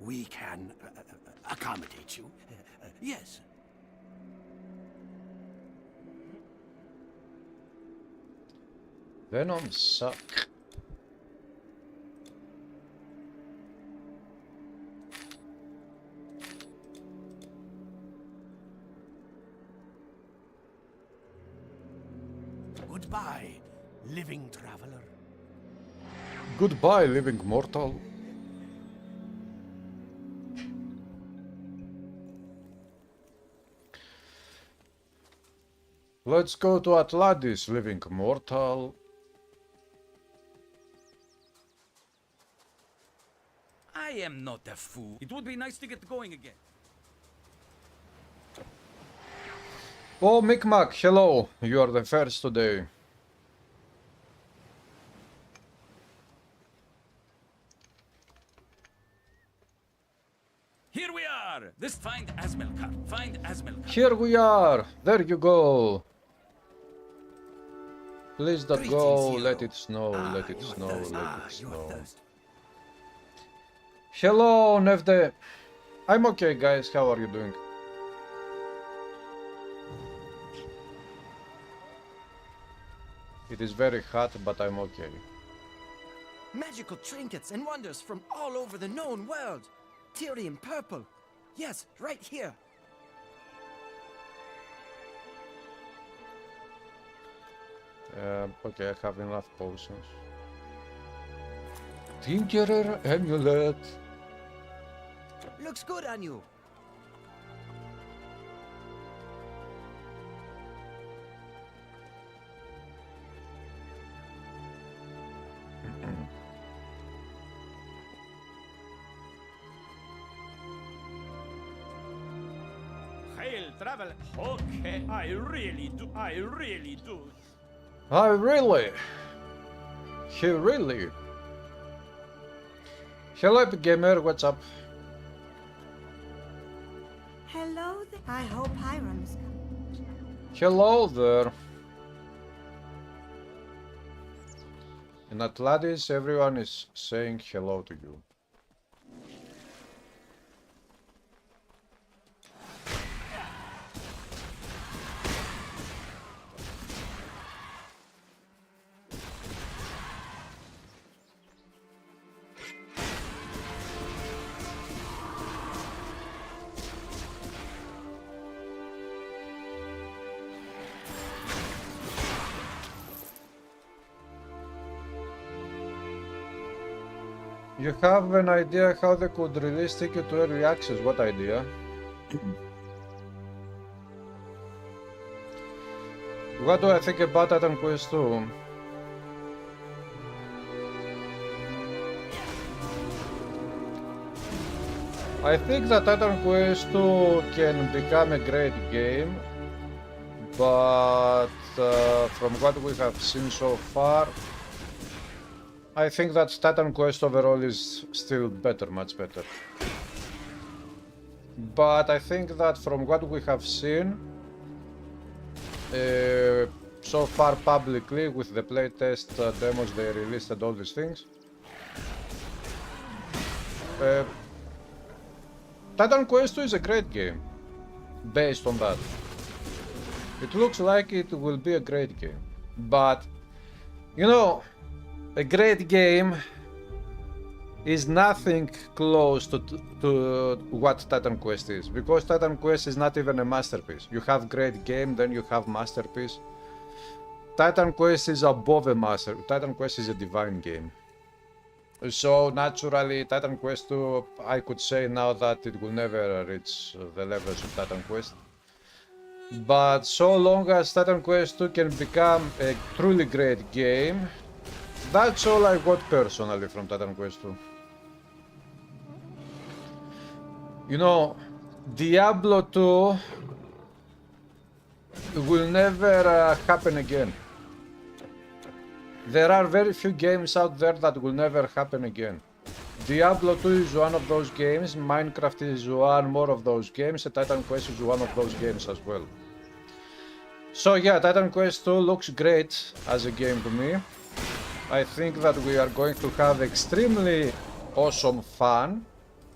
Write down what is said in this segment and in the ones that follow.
we can accommodate you. Yes. Venom suck. Goodbye, living traveler. Goodbye, living mortal. Let's go to Atlantis, living mortal. I am not a fool. It would be nice to get going again. Oh, Micmac, hello. You are the first today. Here we are! This find Asmelkar. Find Asmelkar. Here we are. There you go. Please don't Greetings, go. hero. Let it snow. Let it you are snow. thirst- Let it you are snow. thirst. Hello, Nevde. I'm okay, guys. How are you doing? It is very hot, but I'm okay. Magical trinkets and wonders from all over the known world. Tyrian purple. Yes, right here. Okay, I have enough potions. Tinkerer amulet. Looks good on you. Hail, travel. Okay, I really do. I really? He really? Hello, Epic Gamer, what's up? Hello there. I hope Hiram's come. Hello there. In Atlantis, everyone is saying hello to you. You have an idea how they could release Ticket to Early Access? What idea? What do I think about Titan Quest 2? I think that Titan Quest 2 can become a great game, but from what we have seen so far, I think that Titan Quest overall is still better, much better. But I think that from what we have seen so far publicly with the playtest demos they released and all these things, Titan Quest 2 is a great game based on that. It looks like it will be a great game, but you know, a great game is nothing close to what Titan Quest is, because Titan Quest is not even a masterpiece. You have great game, then you have masterpiece. Titan Quest is above a master. Titan Quest is a divine game. So naturally, Titan Quest 2, I could say now that it will never reach the levels of Titan Quest. But so long as Titan Quest 2 can become a truly great game, that's all I got personally from Titan Quest 2. You know, Diablo 2 will never happen again. There are very few games out there that will never happen again. Diablo 2 is one of those games, Minecraft is one more of those games, and Titan Quest is one of those games as well. So yeah, Titan Quest 2 looks great as a game to me. I think that we are going to have extremely awesome fun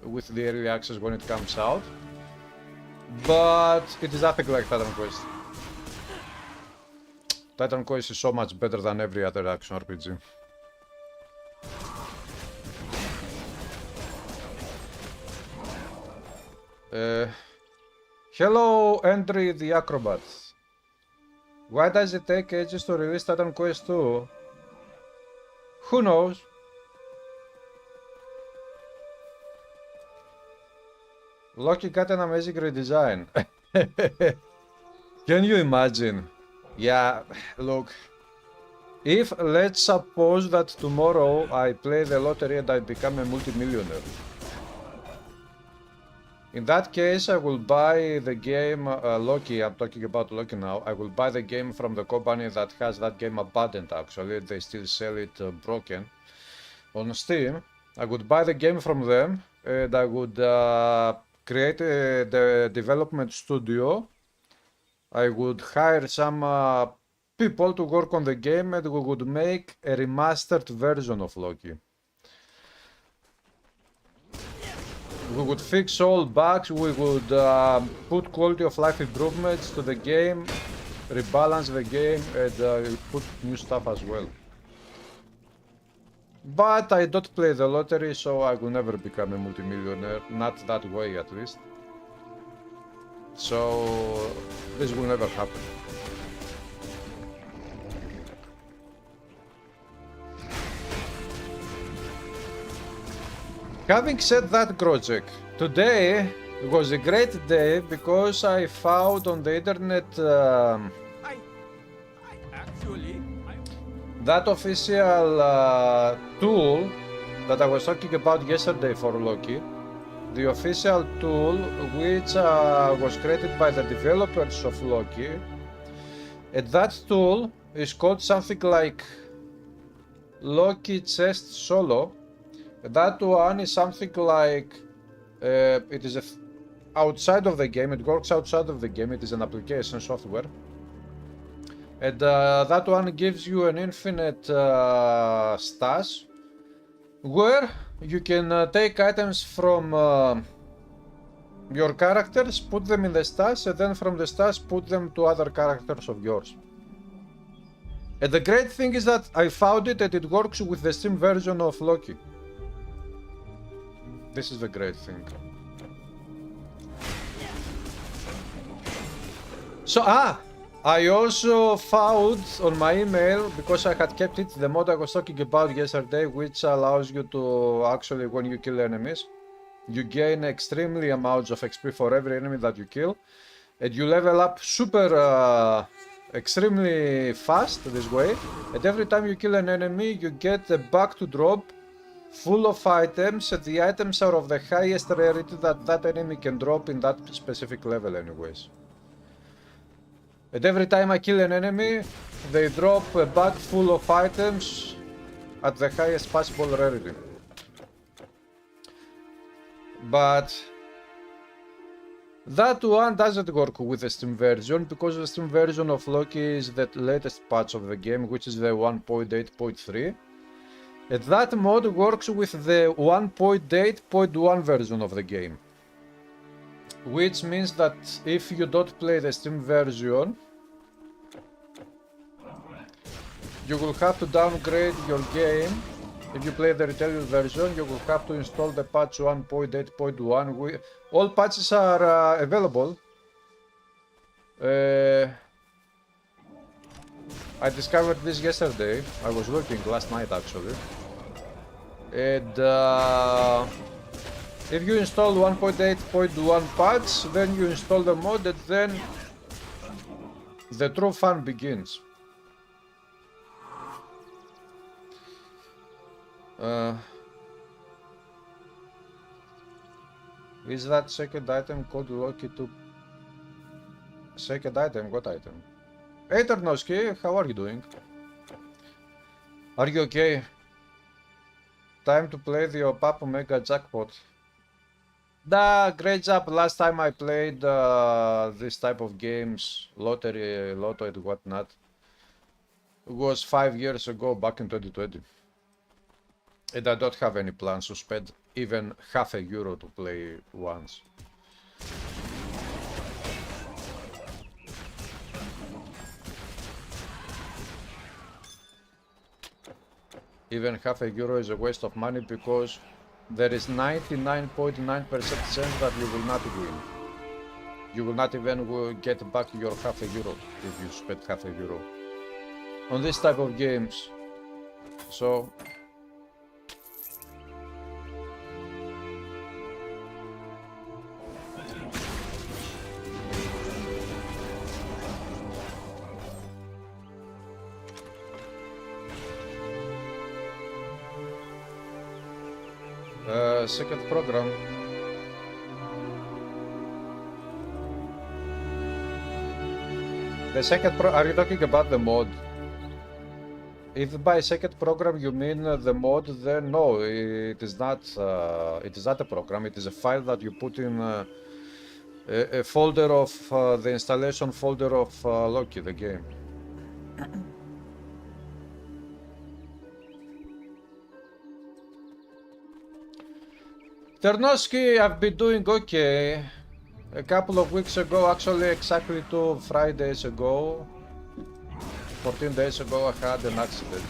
with the early access when it comes out. But it is nothing like Titan Quest. Titan Quest is so much better than every other action RPG. Hello, Andrew the Acrobat. Why does it take ages to release Titan Quest 2? Who knows? Loki got an amazing redesign. Can you imagine? Yeah, look. If, let's suppose that tomorrow I play the lottery and I become a multimillionaire. In that case, I will buy the game Loki. I'm talking about Loki now. I will buy the game from the company that has that game abandoned, actually. They still sell it broken on Steam. I would buy the game from them and I would create the development studio. I would hire some people to work on the game and we would make a remastered version of Loki. We would fix all bugs, we would put quality of life improvements to the game, rebalance the game and put new stuff as well. But I don't play the lottery, so I will never become a multimillionaire, not that way at least. So this will never happen. Having said that, Grojek, today was a great day because I found on the internet that official tool that I was talking about yesterday for Loki. The official tool which was created by the developers of Loki. And that tool is called something like Loki Chest Solo. That one is something like it is outside of the game, it works outside of the game, it is an application software. And that one gives you an infinite stash where you can take items from your characters, put them in the stash, and then from the stash put them to other characters of yours. And the great thing is that I found it and it works with the Steam version of Loki. This is the great thing. So, I also found on my email, because I had kept it, the mod I was talking about yesterday, which allows you to actually, when you kill enemies, you gain extremely amounts of XP for every enemy that you kill, and you level up super extremely fast this way, and every time you kill an enemy, you get a bag to drop full of items, and the items are of the highest rarity that that enemy can drop in that specific level anyways. And every time I kill an enemy, they drop a bag full of items at the highest possible rarity. But that one doesn't work with the Steam version, because the Steam version of Loki is the latest patch of the game, which is the 1.8.3. And that mod works with the 1.8.1 version of the game. Which means that if you don't play the Steam version, you will have to downgrade your game. If you play the retail version, you will have to install the patch 1.8.1. All patches are available. I discovered this yesterday. I was working last night actually. And if you install 1.8.1 patch, then you install the mod, and then the true fun begins. Is that second item called Loki to... Second item? What item? Hey Tarnowski, how are you doing? Are you okay? Time to play the Opap Mega Jackpot. Great job. Last time I played this type of games, lottery, lotto and whatnot, was 5 years ago, back in 2020. And I don't have any plans to spend even half a euro to play once. Even half a euro is a waste of money because there is 99.9% chance that you will not win. You will not even get back your half a euro if you spend half a euro on this type of games. So second program. The second are you talking about the mod? If by second program you mean the mod, then no, it is not. It is not a program. It is a file that you put in a folder of the installation folder of Loki, the game. Ternoski, I've been doing okay. A couple of weeks ago, actually exactly 2 Fridays ago, 14 days ago, I had an accident.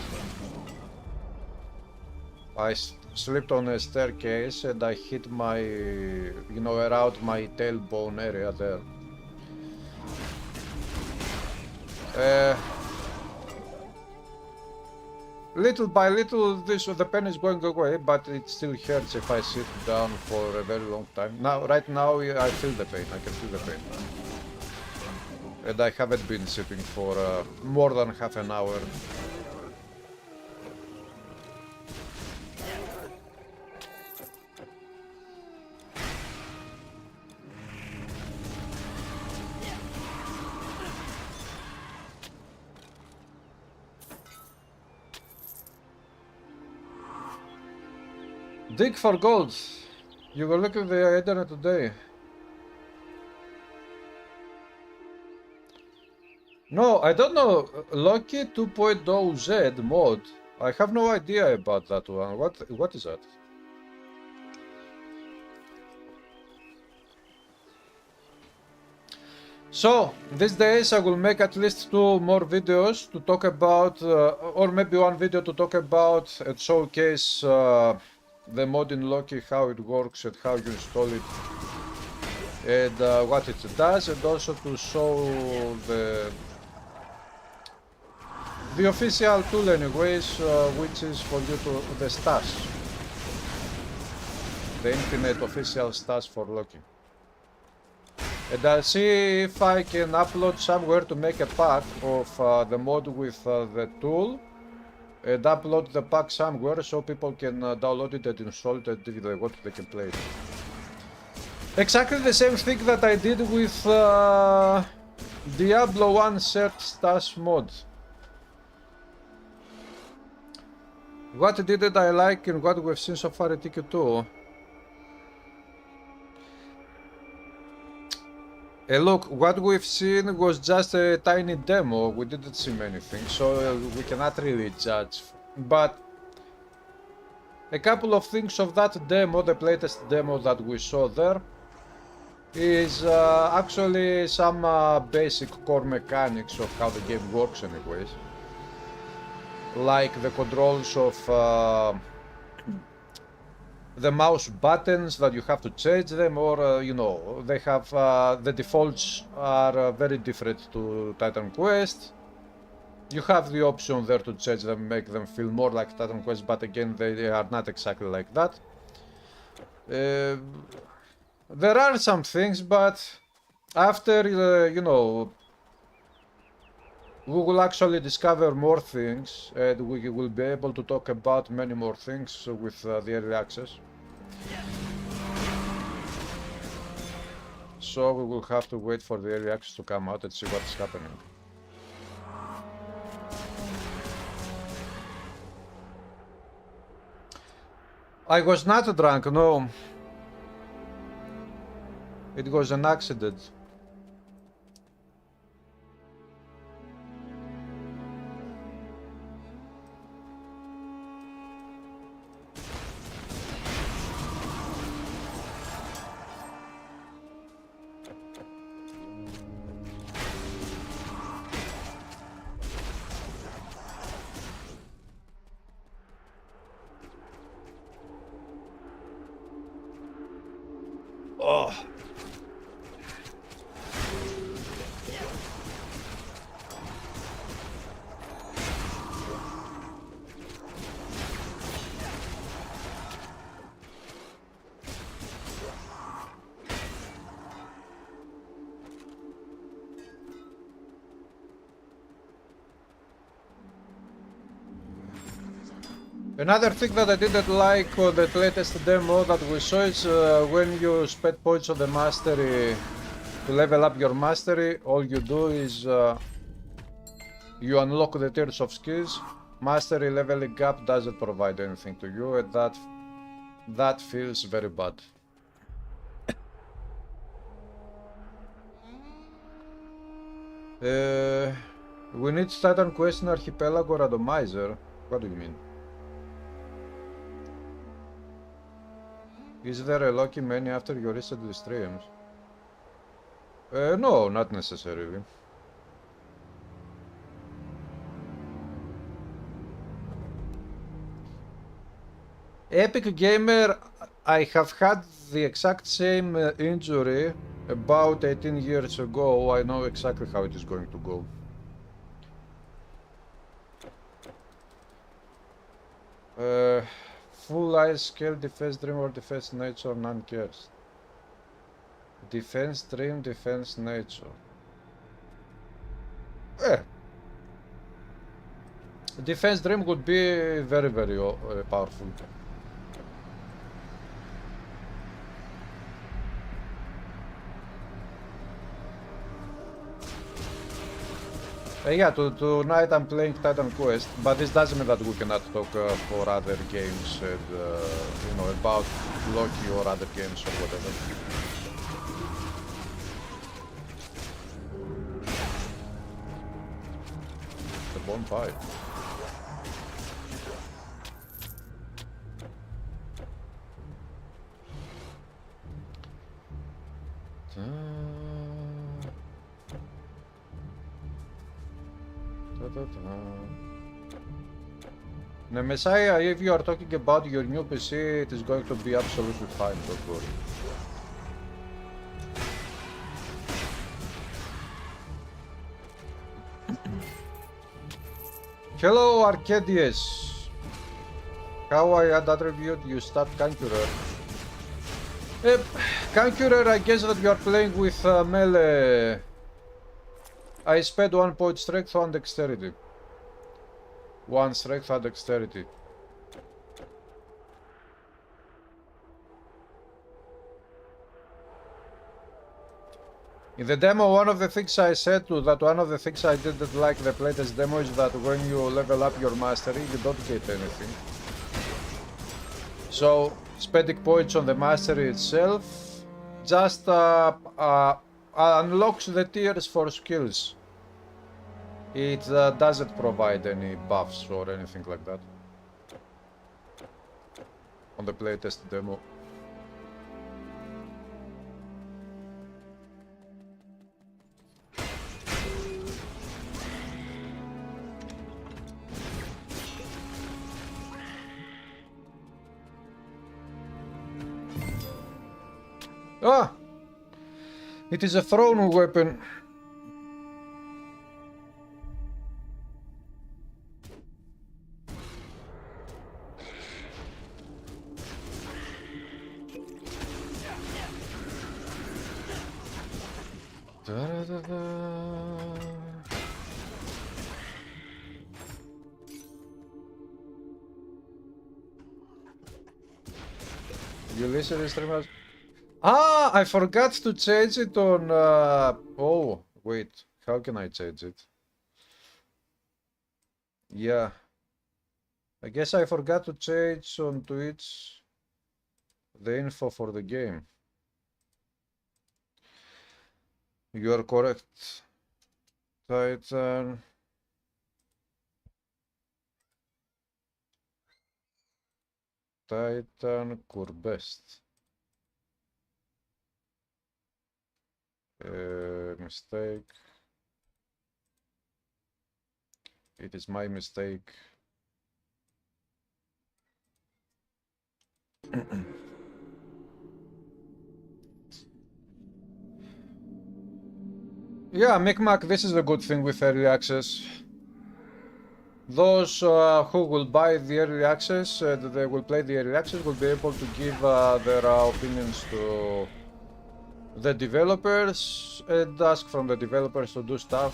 I slipped on a staircase and I hit my, around my tailbone area there. Little by little, the pain is going away, but it still hurts if I sit down for a very long time. Right now, I feel the pain. I can feel the pain. And I haven't been sitting for more than half an hour. Dig for gold. You were looking at the internet today. No, I don't know. Loki 2.0 Z mod. I have no idea about that one. What is that? So, these days I will make at least 2 more videos to talk about, or maybe 1 video to talk about and showcase the mod in Loki, how it works and how you install it and what it does, and also to show the official tool anyways, which is for you to the stash, the infinite official stash for Loki. And I'll see if I can upload somewhere to make a pack of the mod with the tool and upload the pack somewhere so people can download it and install it, and if they want they can play it. Exactly the same thing that I did with Diablo 1 Cert Stash mod. What didn't I like and what we've seen so far at TQ2? Look, what we've seen was just a tiny demo, we didn't see many things, so we cannot really judge. But a couple of things of that demo, the playtest demo that we saw there, is actually some basic core mechanics of how the game works anyways. Like the controls of the mouse buttons, that you have to change them, or they have the defaults are very different to Titan Quest. You have the option there to change them, make them feel more like Titan Quest, but again they are not exactly like that. There are some things, but after we will actually discover more things, and we will be able to talk about many more things with the early access. So we will have to wait for the early access to come out and see what's happening. I was not drunk, no. It was an accident. Oh. Another thing that I didn't like on the latest demo that we saw is when you spend points on the mastery to level up your mastery, all you do is you unlock the tiers of skills. Mastery leveling up doesn't provide anything to you, and that feels very bad. We need Titan Quest in Archipelago Randomizer. What do you mean? Is there a Loki menu after your recent streams? No, not necessarily. Epic Gamer, I have had the exact same injury about 18 years ago. I know exactly how it is going to go. Full ice scale, defense dream or defense nature, none cares. Defense dream, defense nature. Defense dream would be very, very powerful. Yeah, tonight I'm playing Titan Quest, but this doesn't mean that we cannot talk for other games and, you know, about Loki or other games or whatever. The bonfire. Now, Messiah, if you are talking about your new PC, it is going to be absolutely fine, don't worry. Hello, Arcadius. How I had attribute you start Conqueror? Conqueror, I guess that you are playing with melee. I spent 1 point strength on dexterity. 1 strength and dexterity. In the demo, one of the things I said to that one of the things I didn't like the latest demo is that when you level up your mastery, you don't get anything. So, spending points on the mastery itself just unlocks the tiers for skills. It doesn't provide any buffs or anything like that on the playtest demo. Ah! It is a thrown weapon. You listen to streamers? Ah, I forgot to change it on. Oh, wait. How can I change it? Yeah. I guess I forgot to change on Twitch the info for the game. You are correct. Titan. Titan Curbest. Mistake. It is my mistake. Yeah, Micmac, this is the good thing with early access. Those who will buy the early access, they will play the early access, will be able to give their opinions to the developers and ask from the developers to do stuff.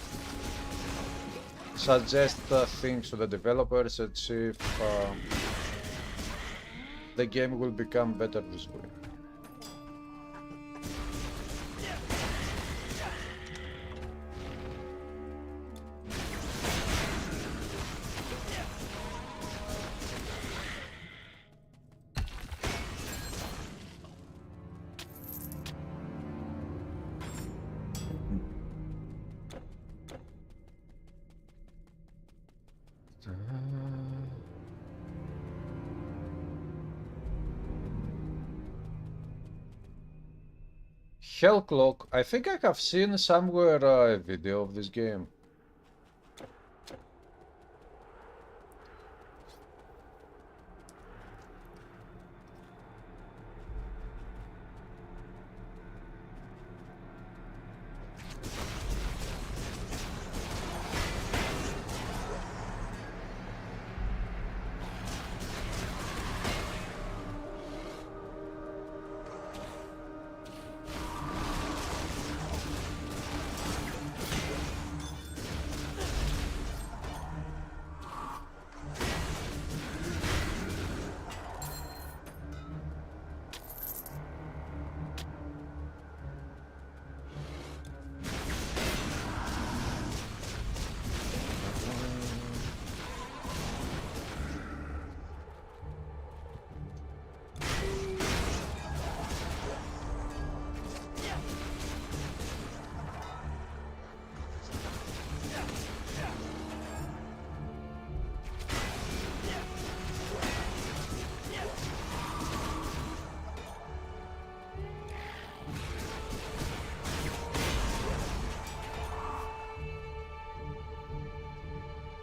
Suggest things to the developers and see if the game will become better this way. Hellclock, I think I have seen somewhere a video of this game.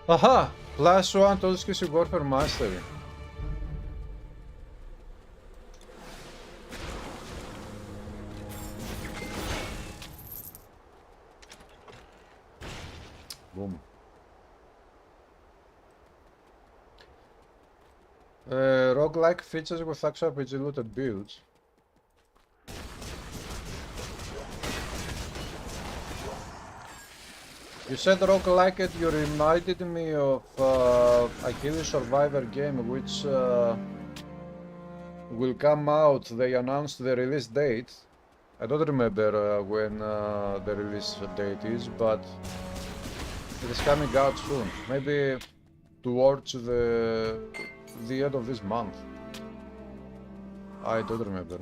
Aha! +1 total skills in Warfare Mastery. Boom. Roguelike features with actual RPG looted builds. You said roguelike it, you reminded me of a Kill Survivor game which will come out. They announced the release date. I don't remember when the release date is, but it is coming out soon. Maybe towards the end of this month. I don't remember.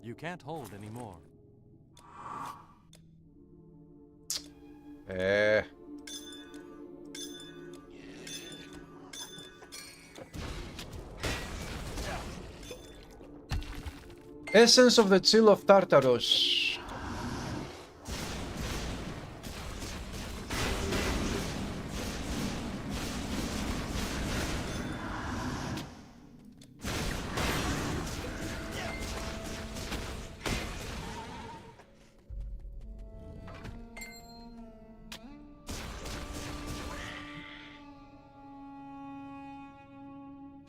You can't hold anymore. Essence of the Chill of Tartarus.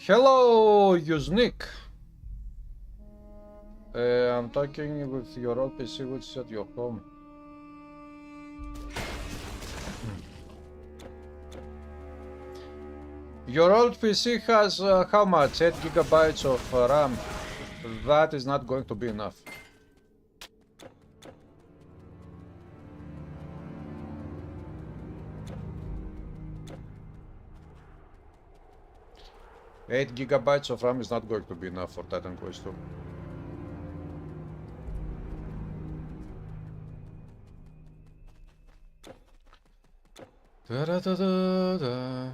Hello, Yuznik. I'm talking with your old PC which is at your home. Your old PC has how much? 8 gigabytes of RAM. That is not going to be enough. Eight gigabytes of RAM is not going to be enough for Titan Quest 2. Da-da-da-da-da.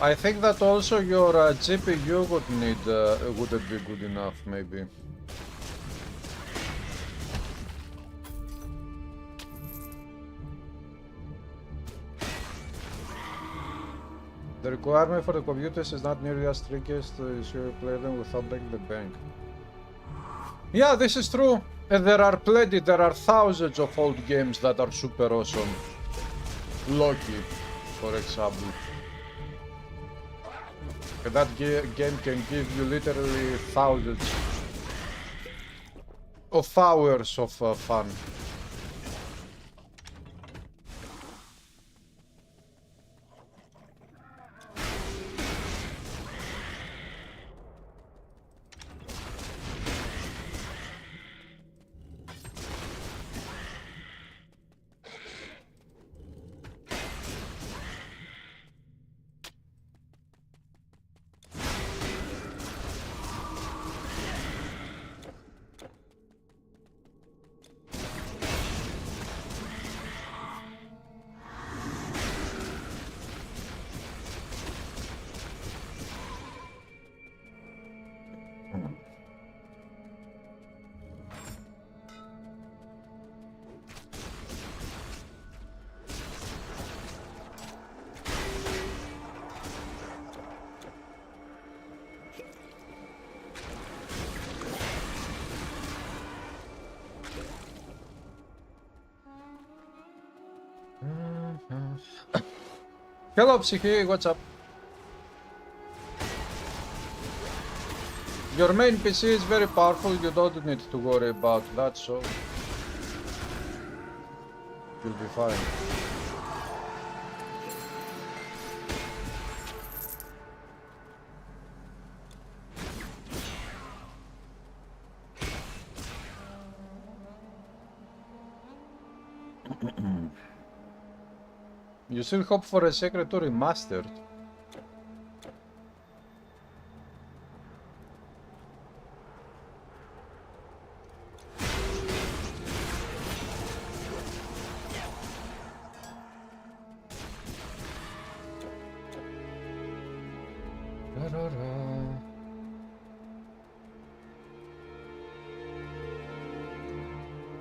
I think that also your GPU would need wouldn't be good enough, maybe. The requirement for the computers is not nearly as tricky as to you play them without breaking the bank. Yeah, this is true. And there are plenty, there are thousands of old games that are super awesome. Loki, for example. And that game can give you literally thousands of hours of fun. Hello, Psyche, what's up? Your main PC is very powerful, you don't need to worry about that, so you'll be fine. You still hope for a secret or remastered?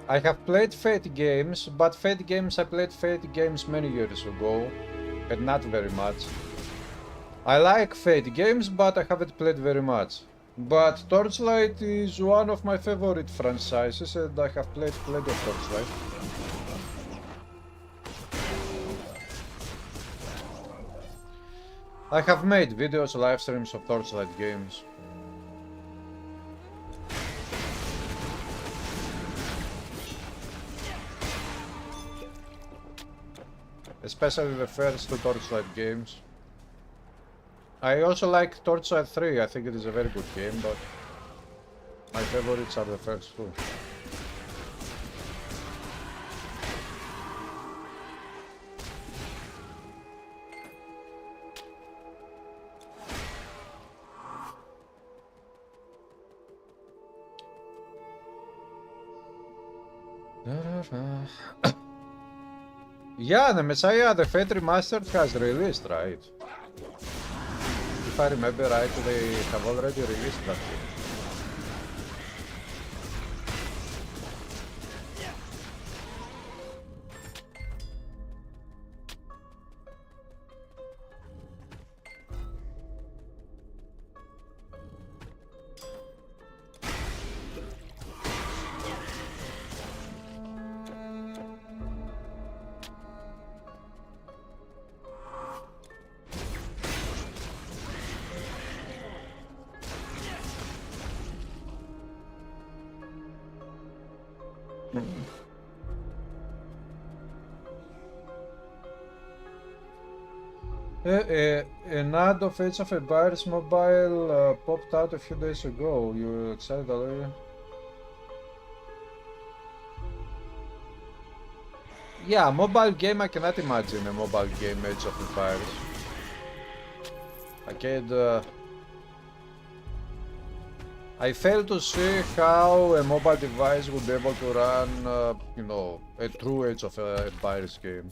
I have played Fate games, but Fate games I played Fate games many years ago, and not very much. I like Fate games, but I haven't played very much. But Torchlight is one of my favorite franchises, and I have played plenty of Torchlight. I have made videos, live streams of Torchlight games. Especially the first two Torchlight games. I also like Torchlight 3, I think it is a very good game, but my favorites are the first two. Yeah, the Messiah, the Fate Remastered has released, right? If I remember right, they have already released that game. An ad of Age of Empires mobile popped out a few days ago. You were excited already? Yeah, mobile game, I cannot imagine a mobile game Age of Empires. Arcade... I fail to see how a mobile device would be able to run, you know, a true Age of Empires game.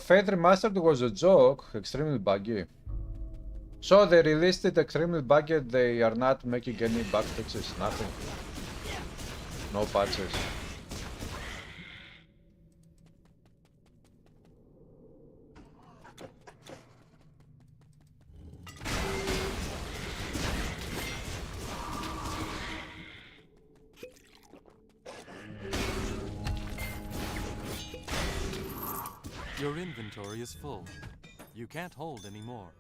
Fate Remastered was a joke, extremely buggy. So they released it extremely buggy, they are not making any bug fixes, nothing. No patches. Your inventory is full. You can't hold any more.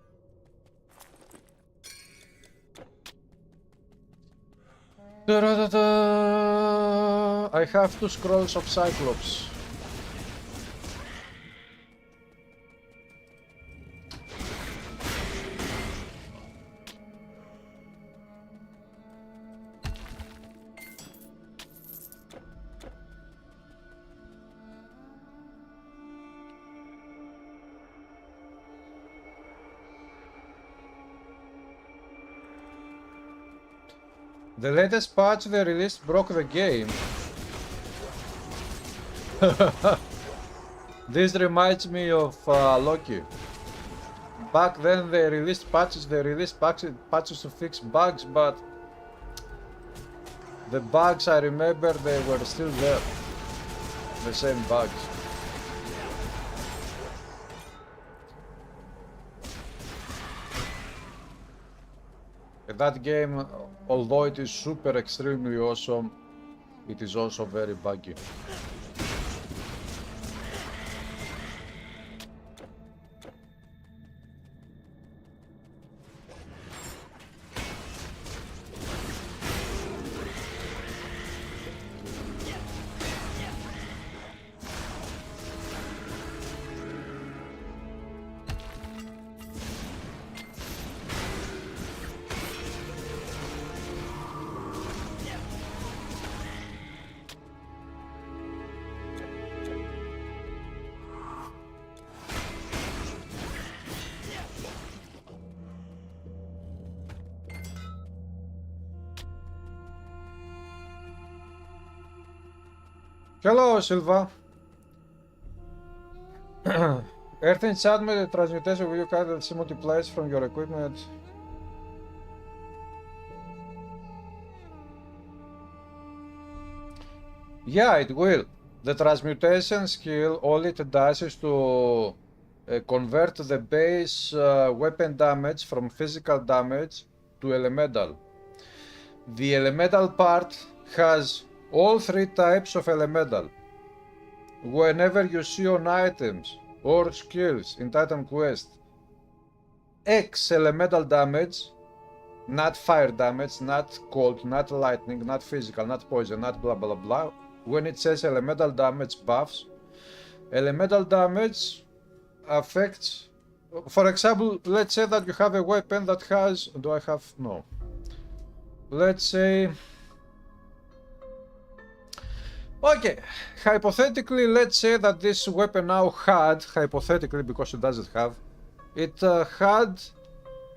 I have 2 scrolls of Cyclops. The latest patch they released broke the game. This reminds me of Loki. Back then they released patches to fix bugs, but the bugs, I remember, they were still there. The same bugs. That game, although it is super extremely awesome, it is also very buggy. Hello, Silva. Earth in chat made a transmutation. Will you cut the multiplies from your equipment? Yeah, it will. The transmutation skill, all it does is to convert the base weapon damage from physical damage to elemental. The elemental part has all 3 types of elemental. Whenever you see on items or skills in Titan Quest X elemental damage, not fire damage, not cold, not lightning, not physical, not poison, not blah blah blah. When it says elemental damage buffs, elemental damage affects, for example, let's say that you have a weapon that has, let's say, okay, hypothetically, let's say that this weapon now had, hypothetically because it doesn't have, it had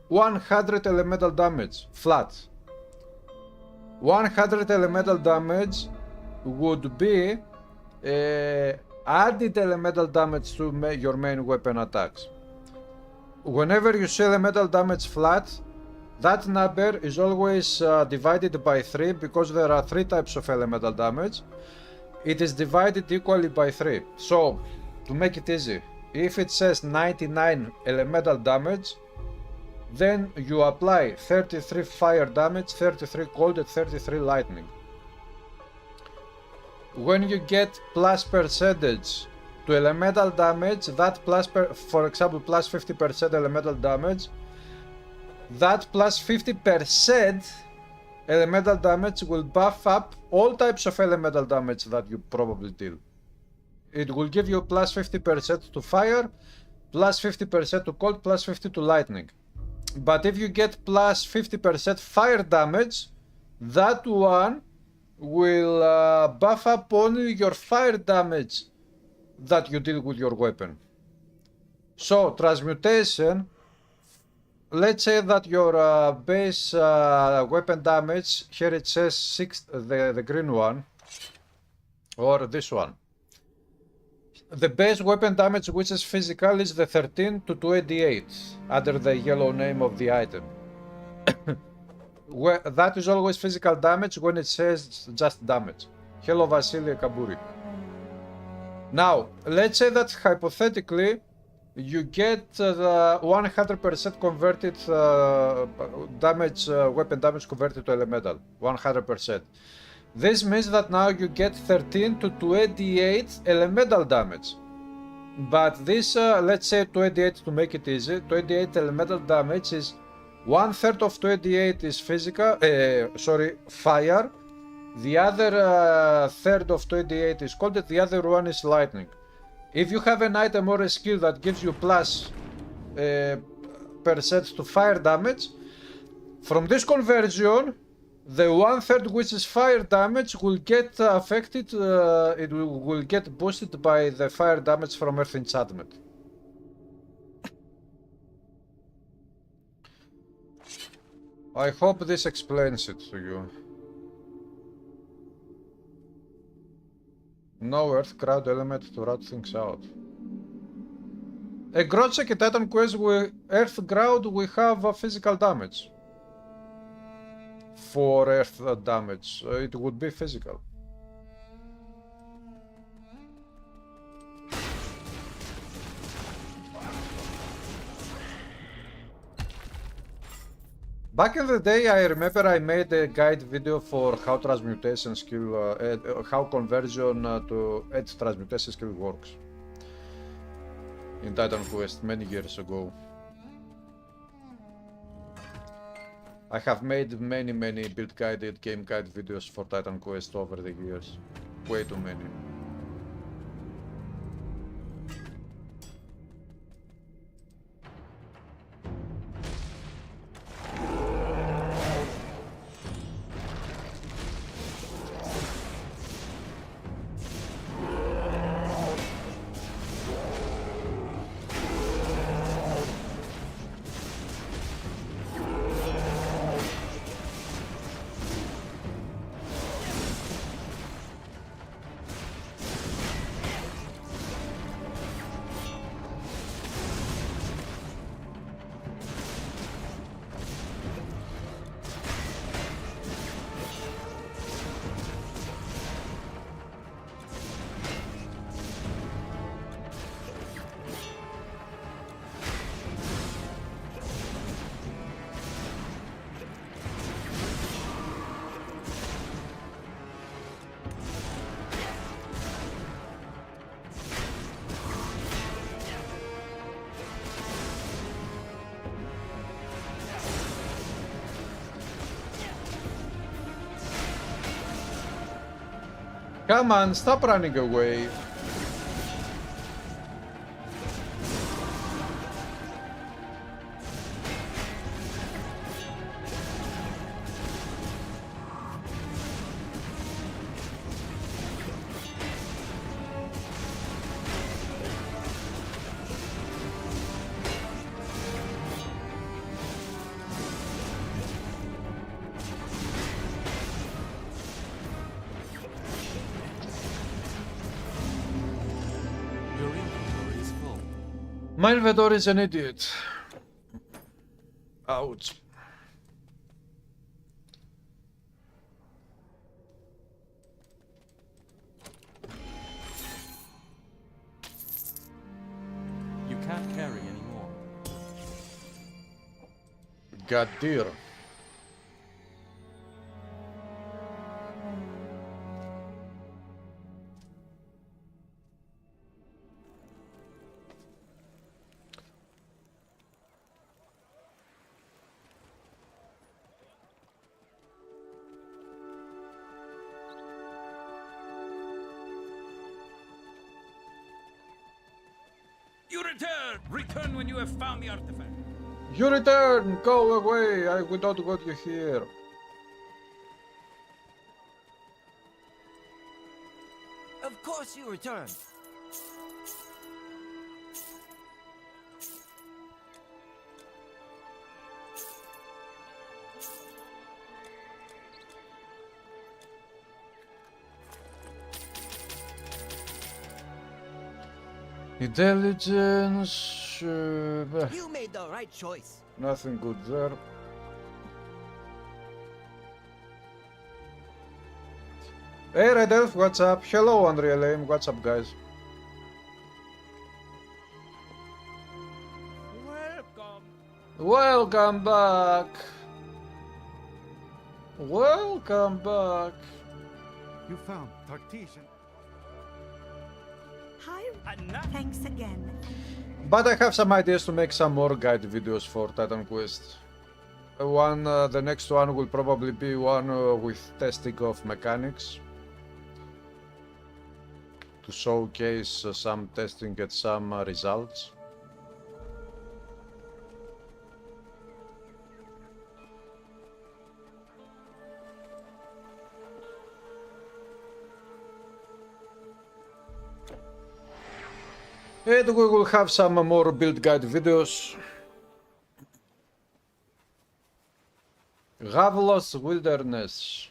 100 elemental damage, flat. 100 elemental damage would be added elemental damage to your main weapon attacks. Whenever you see elemental damage flat, that number is always divided by 3 because there are 3 types of elemental damage. It is divided equally by 3. So, to make it easy, if it says 99 elemental damage, then you apply 33 fire damage, 33 cold and 33 lightning. When you get plus percentage to elemental damage, that for example plus 50% elemental damage, that plus 50% elemental damage will buff up all types of elemental damage that you probably deal. It will give you plus 50% to fire, plus 50% to cold, plus 50 to lightning. But if you get plus 50% fire damage, that one will buff up only your fire damage that you deal with your weapon. So transmutation, let's say that your base weapon damage, here it says 6, the green one, or this one. The base weapon damage, which is physical, is the 13 to 288 under the yellow name of the item. That is always physical damage when it says just damage. Hello Vasily Kaburi. Now, let's say that hypothetically you get the 100% converted damage, weapon damage converted to elemental. 100%. This means that now you get 13 to 288 elemental damage. But this, let's say 288 to make it easy, 288 elemental damage is 1/3 of 288 is physical, fire. The other third of 288 is cold, the other one is lightning. If you have an item or a skill that gives you plus percent to fire damage, from this conversion, the 1/3 which is fire damage will get affected, it will get boosted by the fire damage from Earth Enchantment. I hope this explains it to you. No Earth crowd element to route things out. A Grotsek in Titan Quest with Earth Ground we have physical damage. For Earth damage, it would be physical. Back in the day, I remember I made a guide video for how transmutation skill, how conversion to edge transmutation skill works in Titan Quest many years ago. I have made many build guided, game guide videos for Titan Quest over the years. Way too many. Come on, stop running away. My inventory is an idiot. Ouch. You can't carry anymore. God dear. you return! Return when you have found the artifact. You return! Go away! We don't want you here. Of course you return. Intelligence... You made the right choice. nothing good there. Hey Red Elf, what's up? Hello Unreal Aim, what's up guys? Welcome. Welcome back! Welcome back! You found Tartesian. Hi. Enough. Thanks again. But I have some ideas to make some more guide videos for Titan Quest. The next one will probably be one with testing of mechanics. To showcase some testing and some results. And we will have some more build guide videos. Ravenous Wilderness.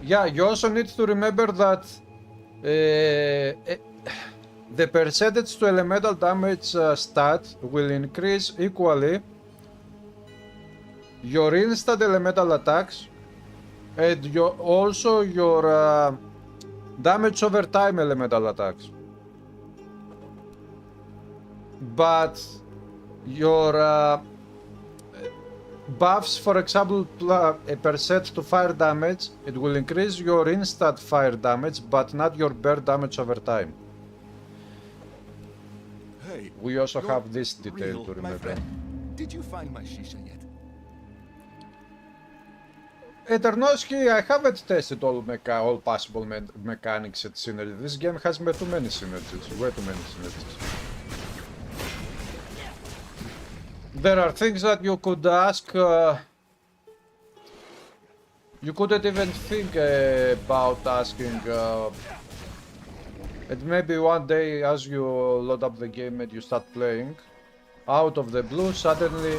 Yeah, you also need to remember that the percentage to elemental damage stat will increase equally your instant elemental attacks and also your damage over time elemental attacks. But your buffs, for example, a percent to fire damage, it will increase your instant fire damage, but not your burn damage over time. Hey, We also you're have this detail real, to my remember. friend. Did you find my shisha yet? Eternoski, I haven't tested all possible mechanics and synergies. This game has too many synergies, way too many synergies. There are things that you could ask, you couldn't even think about asking, and maybe one day as you load up the game and you start playing, out of the blue suddenly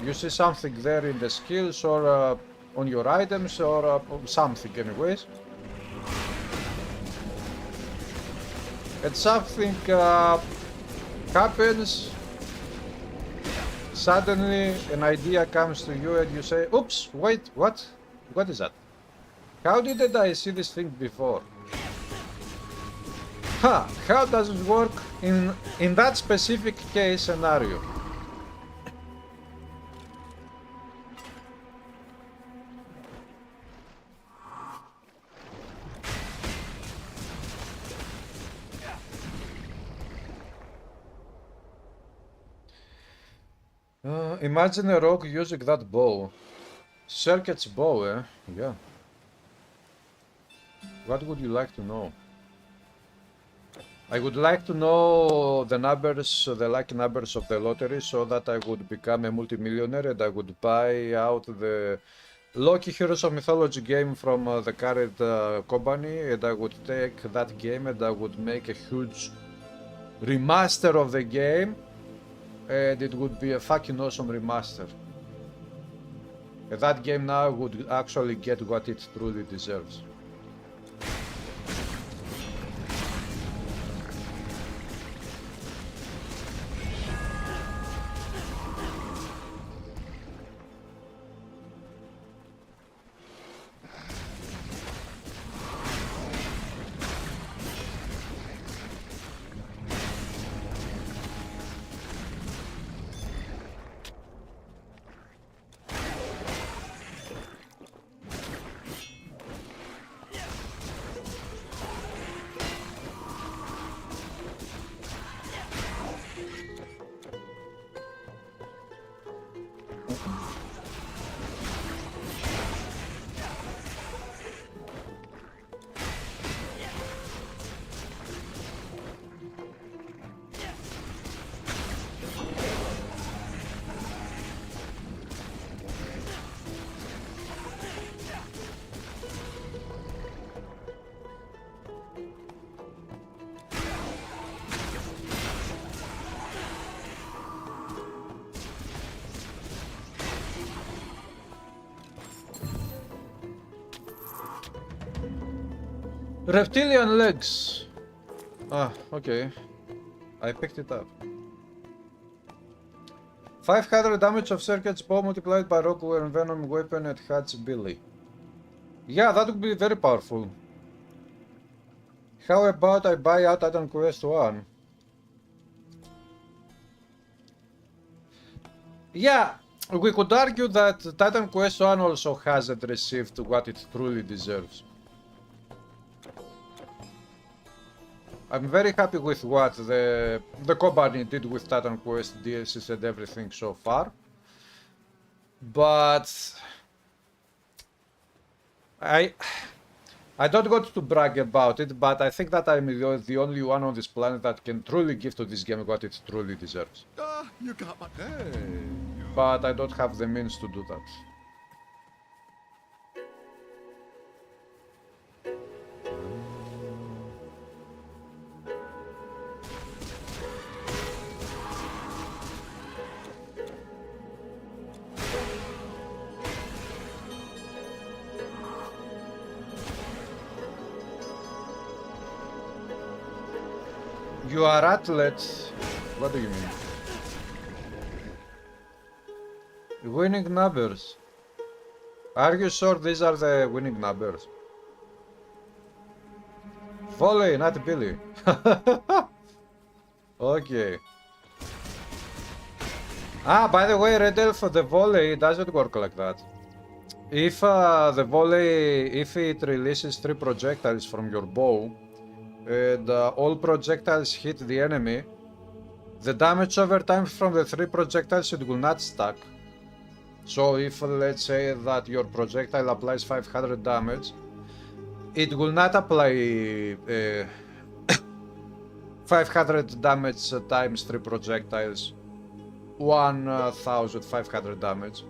you see something there in the skills or on your items or something anyways. And something happens. Suddenly an idea comes to you and you say, oops, wait, what? What is that? How didn't I see this thing before? Huh, how does it work in that specific case scenario? Imagine a rogue using that bow. Circuit's bow, eh? Yeah. What would you like to know? I would like to know the numbers, the lucky numbers of the lottery so that I would become a multimillionaire and I would buy out the Loki Heroes of Mythology game from the current company, and I would take that game and I would make a huge remaster of the game and it would be a fucking awesome remaster. That game now would actually get what it truly deserves. Reptilian legs. Ah, okay. I picked it up. 500 damage of circuits bow multiplied by Rockware and Venom weapon at Hatch Billy. Yeah, that would be very powerful. How about I buy out Titan Quest 1? Yeah, we could argue that Titan Quest 1 also hasn't received what it truly deserves. I'm very happy with what the company did with Titan Quest DLCs and everything so far, but I don't want to brag about it, but I think that I'm the only one on this planet that can truly give to this game what it truly deserves. Ah, you got my... Hey. But I don't have the means to do that. You are Atlantis. What do you mean? Winning numbers. Are you sure these are the winning numbers? Volley, not Billy. Okay. Ah, by the way, Red Elf, the volley doesn't work like that. If the volley, if it releases 3 projectiles from your bow, and all projectiles hit the enemy, the damage over time from the 3 projectiles, it will not stack. So if let's say that your projectile applies 500 damage, it will not apply 500 damage times 3 projectiles, 1500 damage.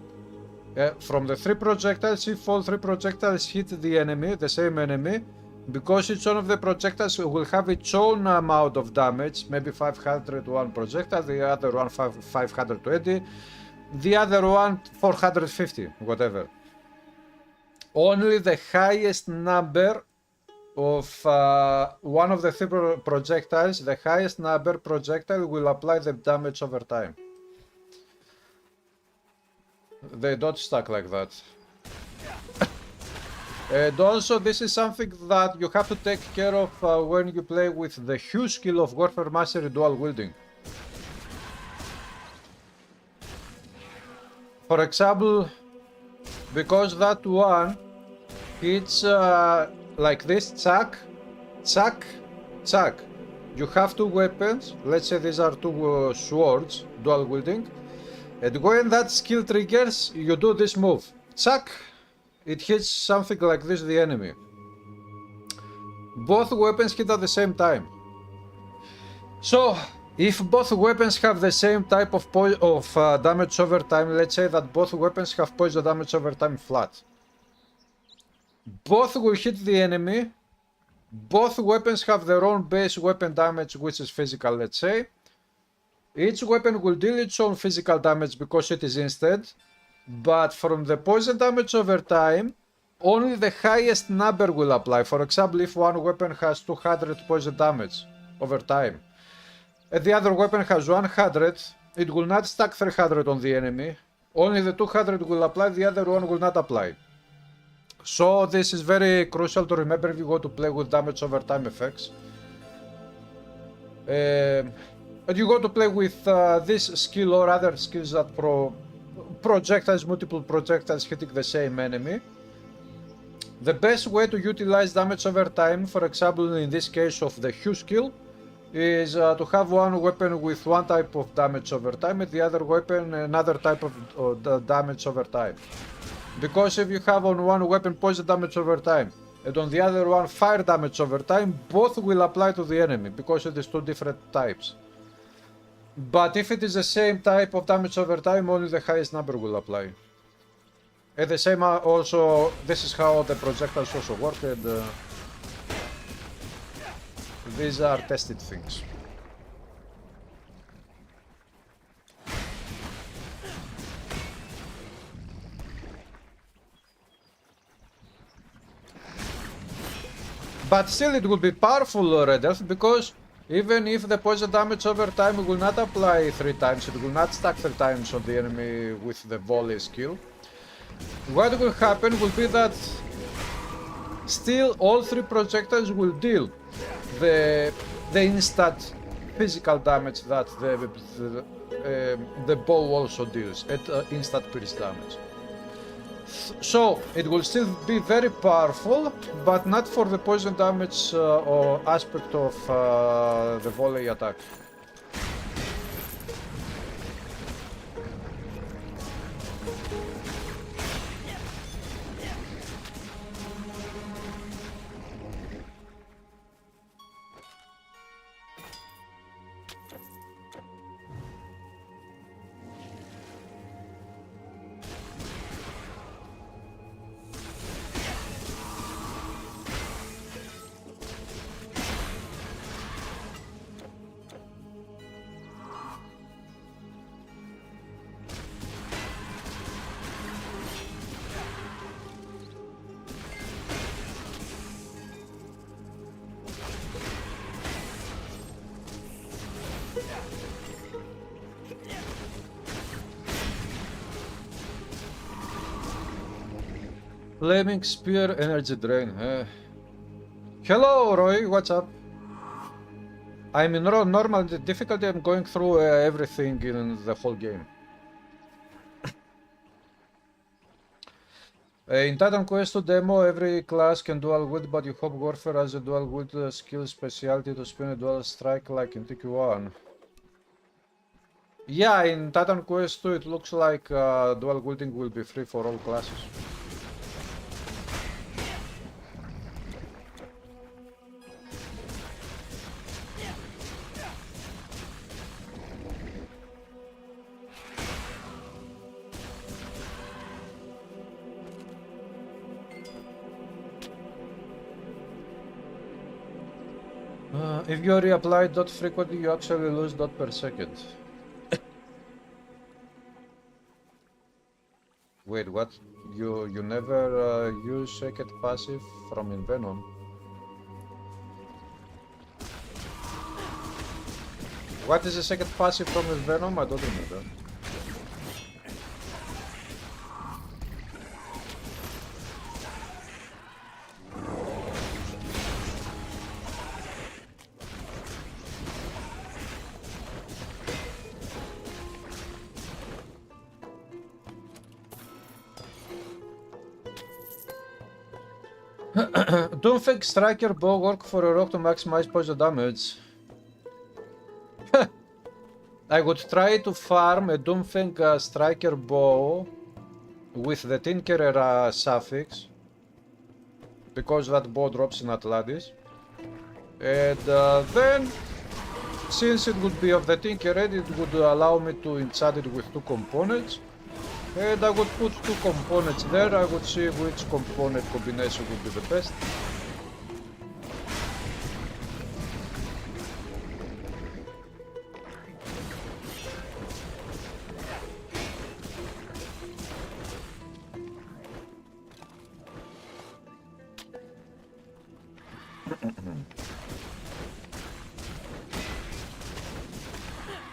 From the 3 projectiles, if all 3 projectiles hit the enemy, the same enemy, because each one of the projectiles will have its own amount of damage, maybe 500 one projectile, the other one 520, the other one 450, whatever. Only the highest number of one of the 3 projectiles, the highest number projectile will apply the damage over time. They don't stack like that. And also, this is something that you have to take care of when you play with the huge skill of Warfare Mastery dual wielding. For example, because that one hits like this, chuck, chuck, chuck. You have 2 weapons, let's say these are 2 swords, dual wielding, and when that skill triggers, you do this move, chuck. It hits something like this the enemy. Both weapons hit at the same time. So, if both weapons have the same type of damage over time, let's say that both weapons have poison damage over time flat. Both will hit the enemy. Both weapons have their own base weapon damage, which is physical, let's say. Each weapon will deal its own physical damage because it is instant, but from the poison damage over time, only the highest number will apply. For example, if one weapon has 200 poison damage over time, and the other weapon has 100, it will not stack 300 on the enemy. Only the 200 will apply, the other one will not apply. So this is very crucial to remember if you want to play with damage over time effects. And you go to play with this skill or other skills that projectiles, multiple projectiles hitting the same enemy. The best way to utilize damage over time, for example in this case of the Hue skill, is to have one weapon with one type of damage over time and the other weapon another type of damage over time. Because if you have on one weapon poison damage over time and on the other one fire damage over time, both will apply to the enemy because it is two different types. But if it is the same type of damage over time, only the highest number will apply. And the same also, this is how the projectiles also work, and these are tested things. But still it will be powerful Red Elf, because even if the poison damage over time will not apply 3 times, it will not stack 3 times on the enemy with the volley skill, what will happen will be that still all 3 projectiles will deal the instant physical damage that the bow also deals at instant pierce damage. So it will still be very powerful, but not for the poison damage or aspect of the volley attack. Flaming Spear Energy Drain. Hello Roy, what's up? I'm in normal difficulty, I'm going through everything in the whole game. In Titan Quest 2 demo, every class can dual wield, but you hope Warfare has a dual wield skill specialty to spin a dual strike like in TQ1. Yeah, in Titan Quest 2 it looks like dual wielding will be free for all classes. If you reapply dot frequently, you actually lose dot per second. Wait, what? You never use second passive from Envenom? What is a second passive from Envenom? I don't remember. Don't think Striker Bow work for a rock to maximize poison damage. I would try to farm a Doomfang Striker Bow with the Tinkerer suffix, because that bow drops in Atlantis. And then, since it would be of the Tinkerer, it would allow me to enchant it with 2 components. And I would put 2 components there, I would see which component combination would be the best.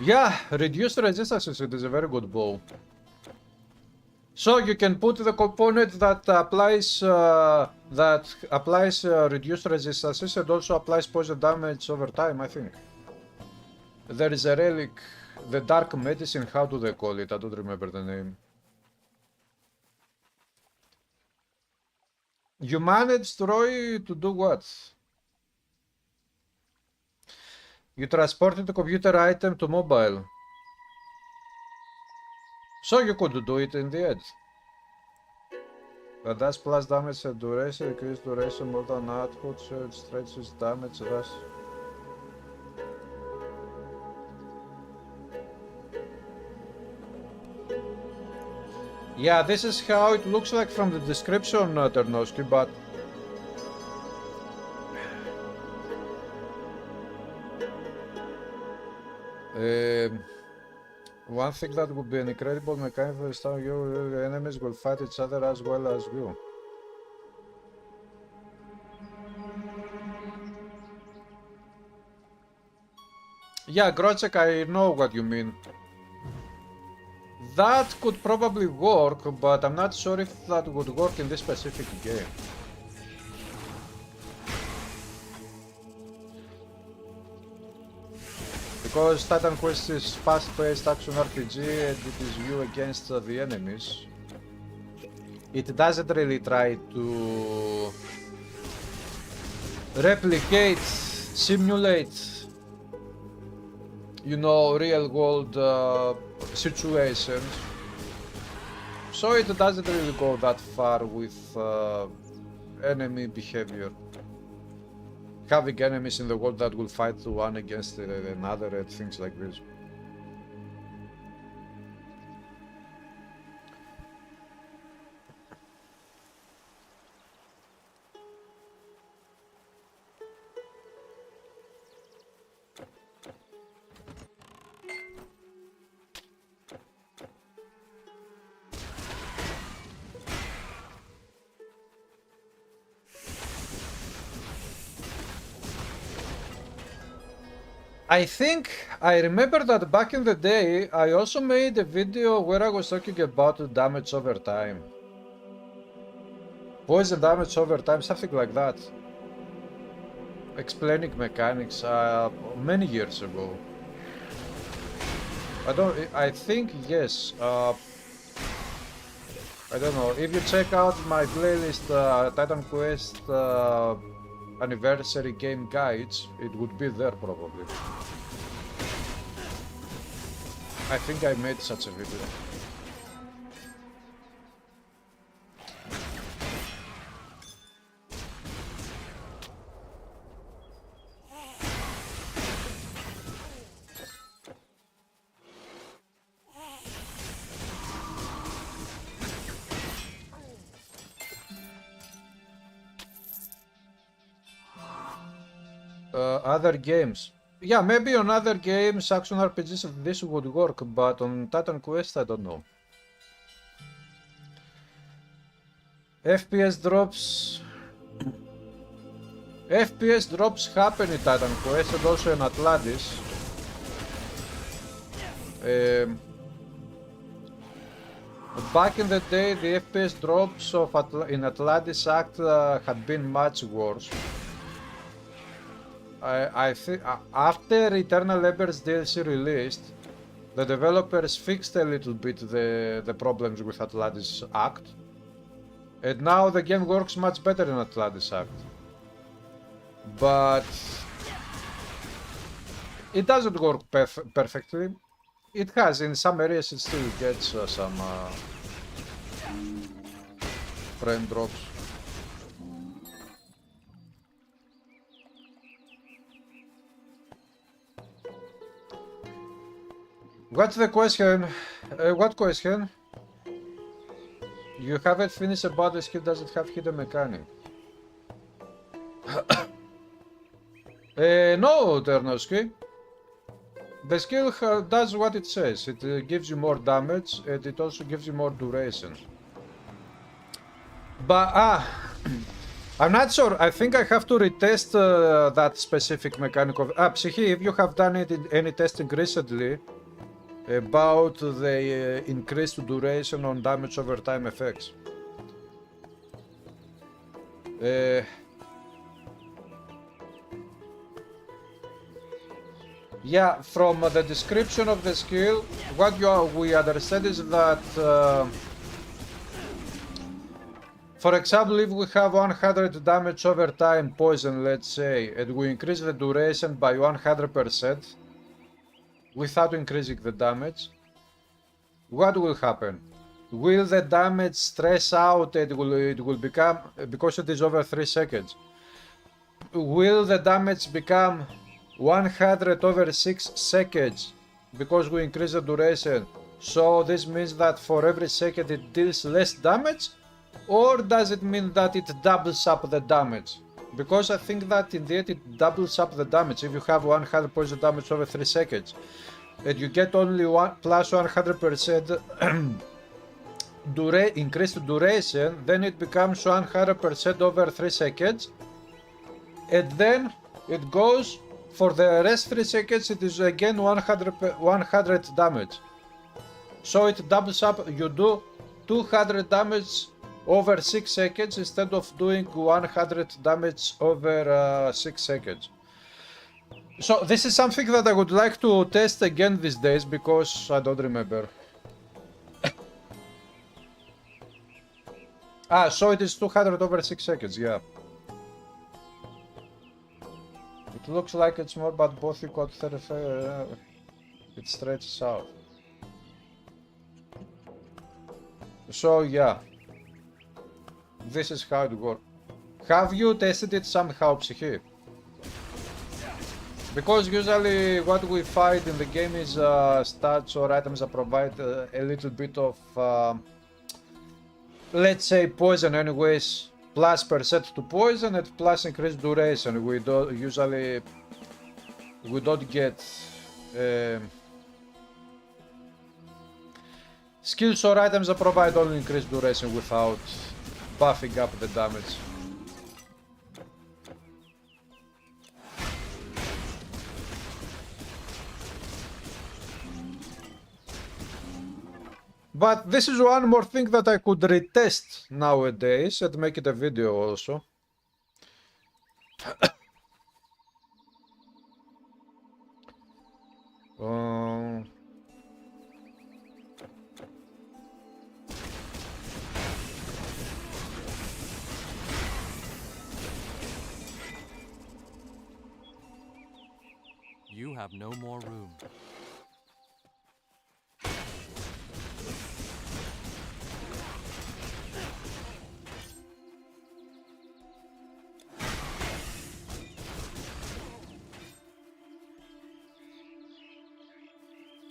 Yeah, reduced resistance, it is a very good bow. So you can put the component that applies reduced resistances and also applies poison damage over time, I think. There is a relic, the dark medicine, how do they call it? I don't remember the name. You managed, Roy, to do what? You transported the computer item to mobile. So you could do it in the end. But that's plus damage and duration, increased duration more than output, so it stretches damage, thus. Yeah, this is how it looks like from the description, Ternosky, but... one thing that would be an incredible mechanism is how your enemies will fight each other as well as you. Yeah, Grocek, I know what you mean. That could probably work, but I'm not sure if that would work in this specific game. Because Titan Quest is fast-paced action RPG and it is you against the enemies. It doesn't really try to replicate, simulate, you know, real-world situations. So it doesn't really go that far with enemy behavior. Having enemies in the world that will fight one against another and things like this. I think I remember that back in the day I also made a video where I was talking about damage over time. Poison damage over time, something like that. Explaining mechanics many years ago. I think yes. I don't know. If you check out my playlist Titan Quest anniversary game guides, it would be there probably. I think I made such a video. Other games. Yeah, maybe on other games, action RPGs, this would work, but on Titan Quest, I don't know. FPS drops. FPS drops happen in Titan Quest and also in Atlantis. Back in the day, the FPS drops in Atlantis Act had been much worse. I think after Eternal Embers DLC released, the developers fixed a little bit the problems with Atlantis Act, and now the game works much better in Atlantis Act. But it doesn't work perfectly. It has, in some areas it still gets some frame drops. What's the question? What question? You haven't finished about the skill, does it have hidden mechanic? No, Ternosky. The skill does what it says. It gives you more damage and it also gives you more duration. But I'm not sure. I think I have to retest that specific mechanic of... Psyche, if you have done any testing recently about the increased duration on damage over time effects. Yeah, from the description of the skill, what we understand is that, for example, if we have 100 damage over time poison, let's say, and we increase the duration by 100% without increasing the damage, what will happen? Will the damage stress out and it will become, because it is over 3 seconds, will the damage become 100 over 6 seconds because we increase the duration? So this means that for every second it deals less damage, or does it mean that it doubles up the damage? Because I think that in the end it doubles up the damage. If you have 100 poison damage over 3 seconds and you get only plus 100% increased duration, then it becomes 100% over 3 seconds, and then it goes for the rest 3 seconds, it is again 100 damage. So it doubles up. You do 200 damage over 6 seconds instead of doing 100 damage over 6 seconds. So this is something that I would like to test again these days because I don't remember. So it is 200 over 6 seconds, yeah. It looks like it's more, but both equal to 35, it stretches out. So yeah, this is how it works. Have you tested it somehow, Psyche? Because usually what we find in the game is stats or items that provide a little bit of, let's say, poison anyways, plus percent to poison and plus increased duration. We don't usually, we don't get skills or items that provide only increased duration without buffing up the damage. But this is one more thing that I could retest nowadays and make it a video also. You have no more room.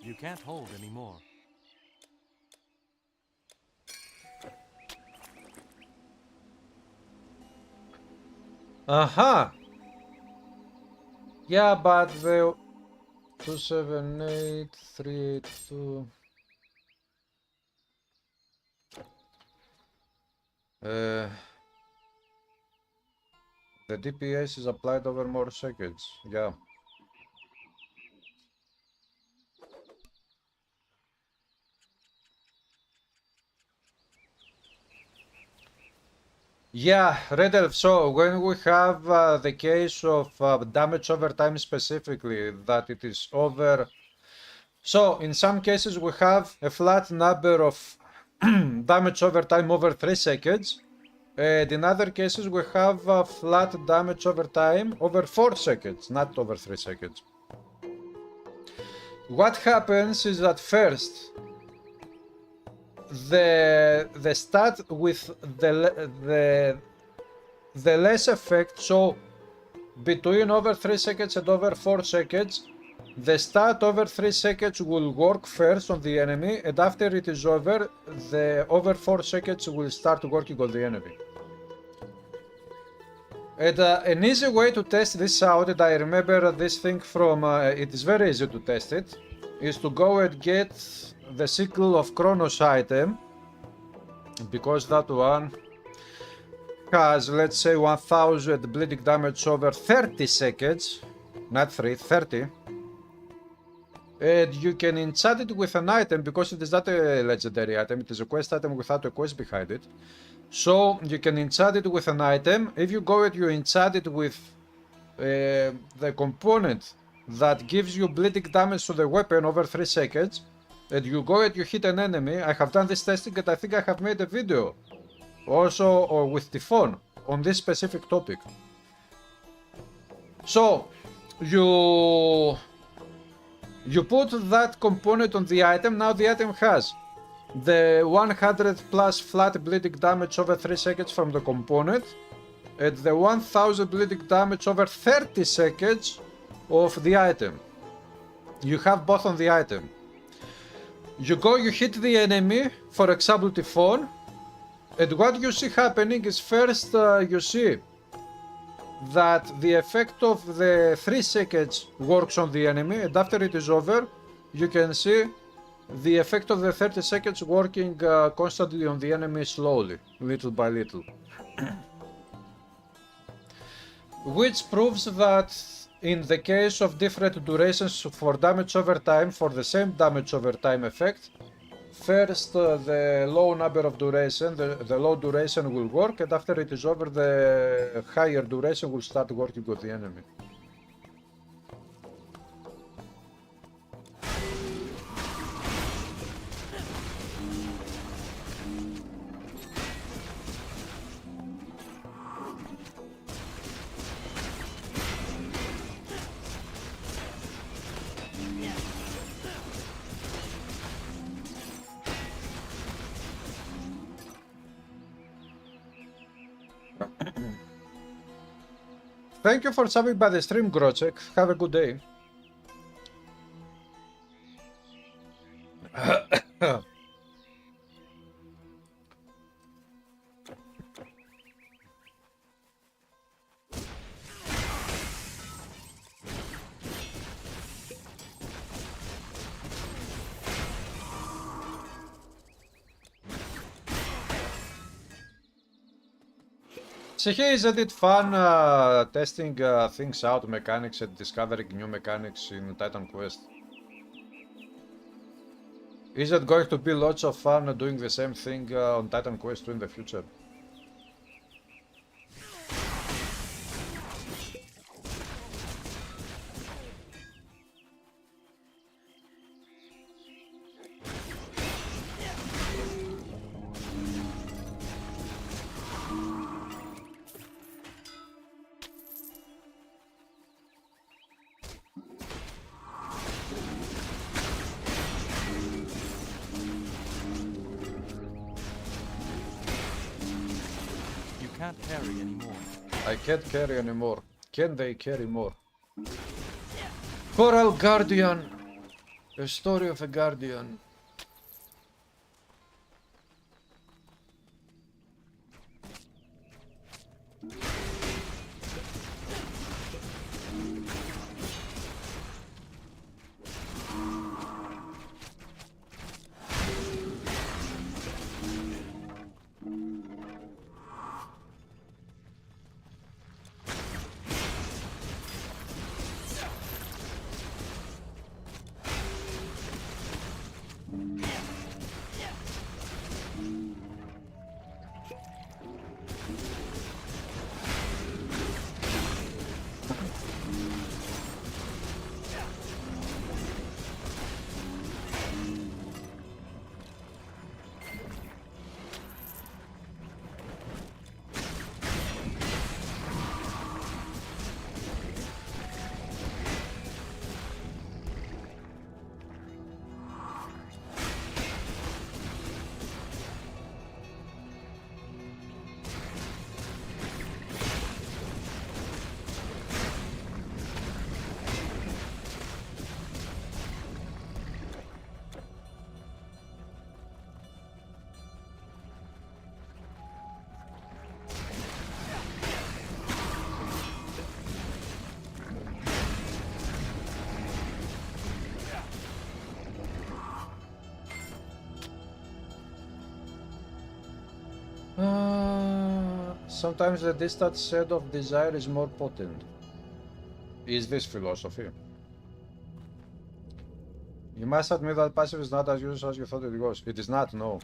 You can't hold anymore. Aha! Yeah, but the 278, 382... the DPS is applied over more seconds, yeah. Yeah, Red Elf, so when we have the case of damage over time specifically, that it is over... So, in some cases we have a flat number of damage over time over 3 seconds, and in other cases we have flat damage over time over 4 seconds, not over 3 seconds. What happens is that first, the stat with the less effect, so between over 3 seconds and over 4 seconds, the stat over 3 seconds will work first on the enemy, and after it is over, the over 4 seconds will start working on the enemy. And an easy way to test this out, and I remember this thing from, it is very easy to test it, is to go and get the Sickle of Kronos item, because that one, has, let's say, 1000 bleeding damage over 30 seconds, not 3, 30, and you can enchant it with an item because it is not a legendary item, it is a quest item without a quest behind it. So you can enchant it with an item. If you go and you enchant it with the component that gives you bleeding damage to the weapon over 3 seconds, and you go and you hit an enemy. I have done this testing and I think I have made a video also or with Typhon on this specific topic. So you put that component on the item. Now the item has the 100 plus flat bleeding damage over 3 seconds from the component and the 1000 bleeding damage over 30 seconds of the item. You have both on the item. You go, you hit the enemy, for example Typhon, and what you see happening is first you see that the effect of the 3 seconds works on the enemy, and after it is over you can see the effect of the 30 seconds working constantly on the enemy slowly, little by little. Which proves that in the case of different durations for damage over time, for the same damage over time effect, first the low number of duration, the low duration will work, and after it is over the higher duration will start working with the enemy. Thank you for stopping by the stream, Grocek. Have a good day. So here, isn't it fun testing things out, mechanics, and discovering new mechanics in Titan Quest? Is it going to be lots of fun doing the same thing on Titan Quest 2 in the future? Can't carry anymore. I can't carry anymore. Can they carry more? Coral Guardian. A story of a guardian. sometimes the distant set of desire is more potent. Is this philosophy? You must admit that passive is not as useful as you thought it was. It is not, no.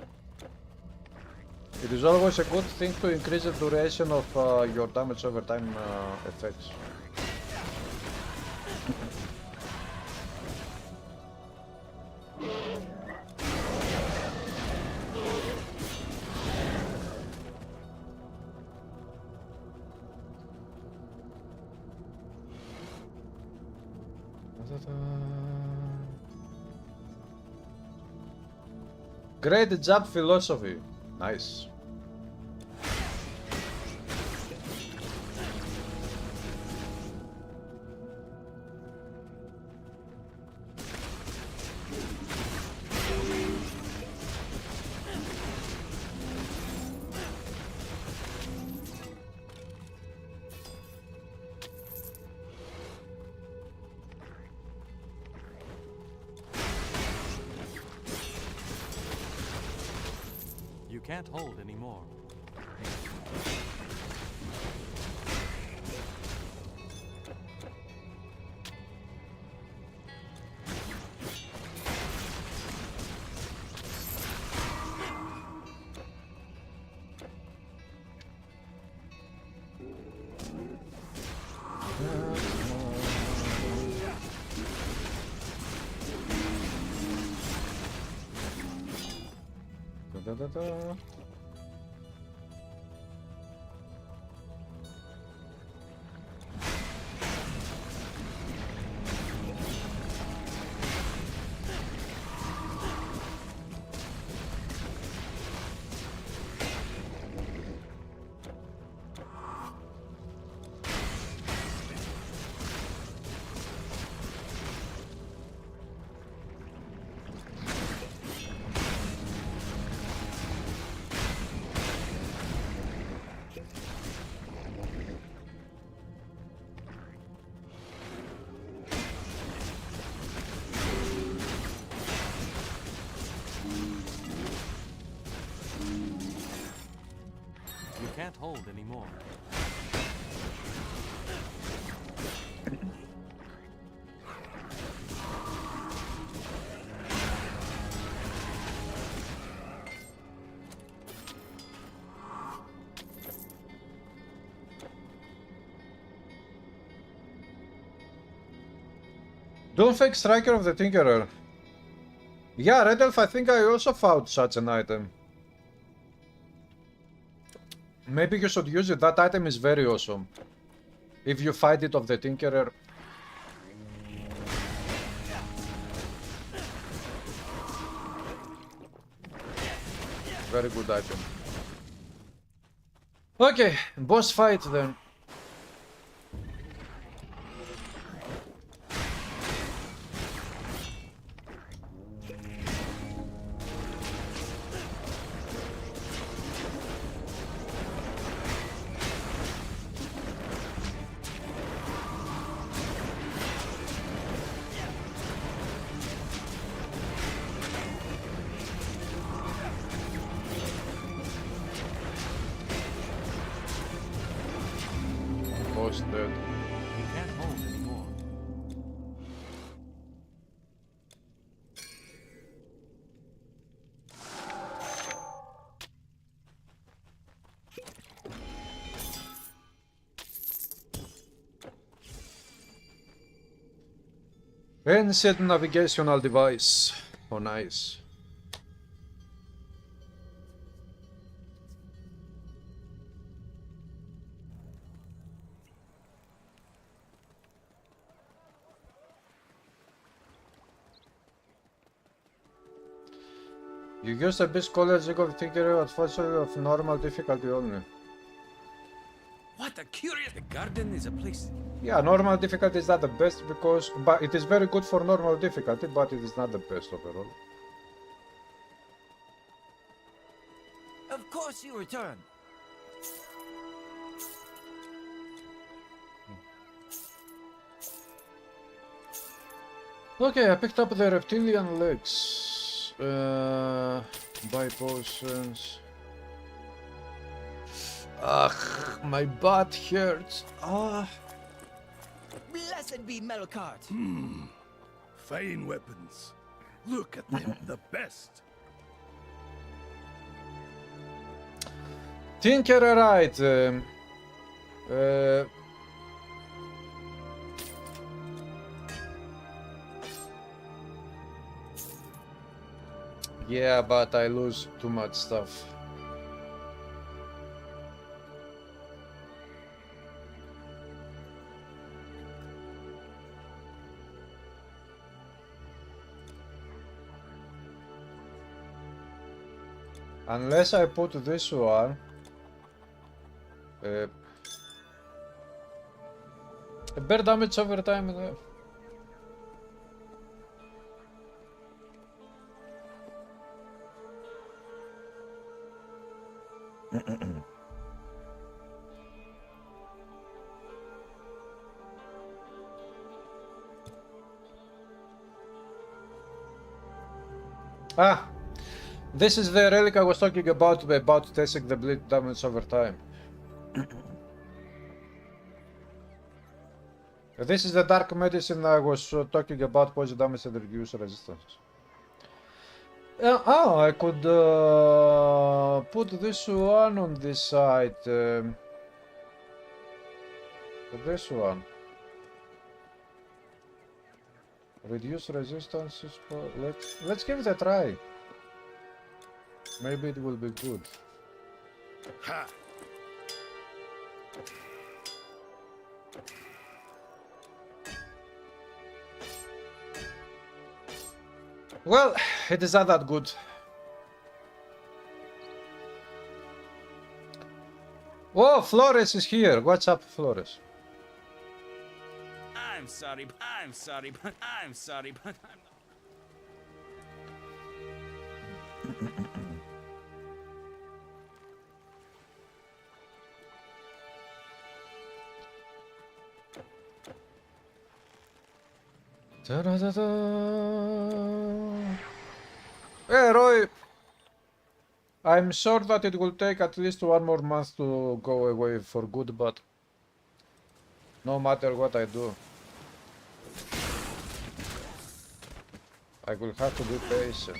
It is always a good thing to increase the duration of your damage over time effects. Great job, philosophy. Nice. You can't hold anymore. Da-da-da. You can't hold anymore. Don't fake Striker of the Tinkerer. Yeah, Red Elf, I think I also found such an item. Maybe you should use it. That item is very awesome. If you find it of the Tinkerer. Very good item. Okay, boss fight then. Boss dead. You can't hold anymore. Ancient navigational device. Oh, nice. You use the best college of Tinkerer at first of normal difficulty only. What a curious... The garden is a place... Yeah, normal difficulty is not the best because... But it is very good for normal difficulty, but it is not the best overall. Of course you return. Okay, I picked up the reptilian legs. Buy potions. Ugh. my butt hurts. Ah. Blessed be Melkart. Fine weapons. Look at them, the best. Tinker, right. Yeah, but I lose too much stuff. Unless I put this one. Bear damage over time. Ah, this is the relic I was talking about testing the bleed damage over time. This is the dark medicine I was talking about, poison damage and reduce resistance. I could put this one on this side. This one. Reduce resistances for... Let's give it a try. Maybe it will be good. Ha! Well, it is not that good. Oh, Flores is here. What's up, Flores? I'm sorry, but I'm sorry, but I'm sorry, but I'm not. Da-da-da-da. Hey, Roy. I'm sure that it will take at least 1 more month to go away for good, but no matter what I do, I will have to be patient.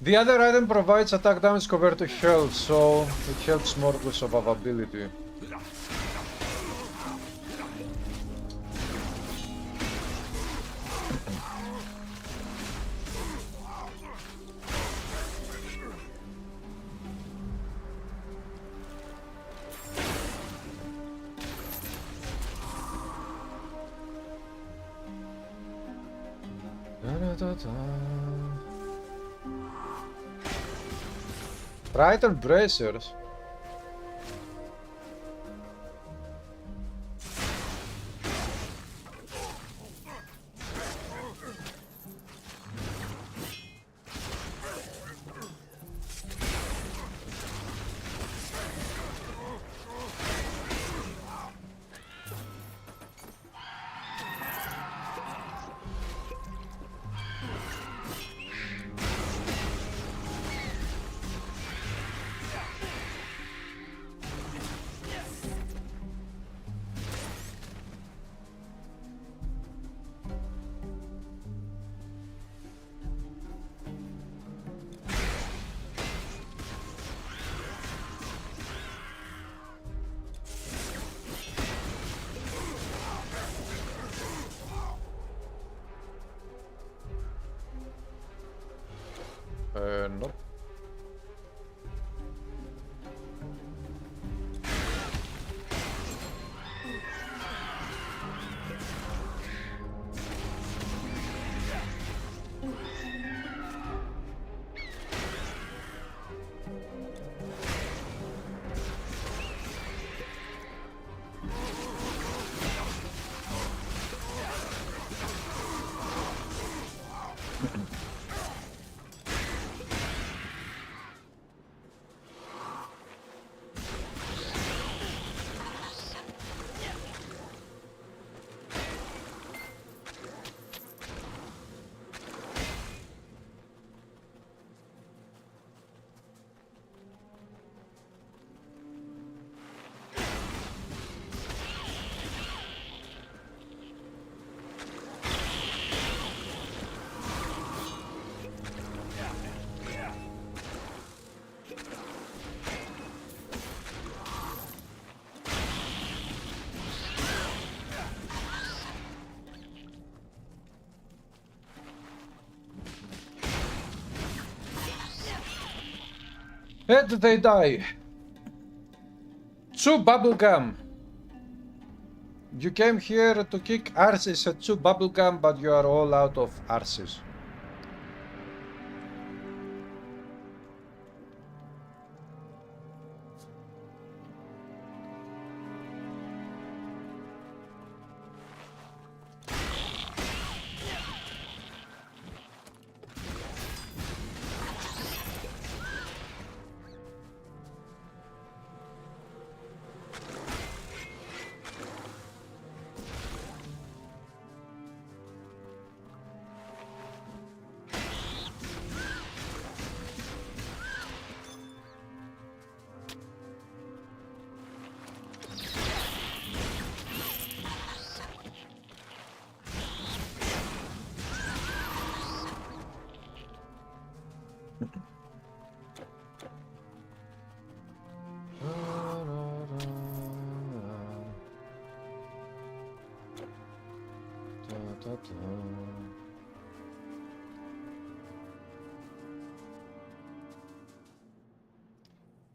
The other item provides attack damage compared to health, so it helps more with survivability. Right on bracers. And they die. Chew bubblegum. You came here to kick arses and chew bubblegum, but you are all out of arses.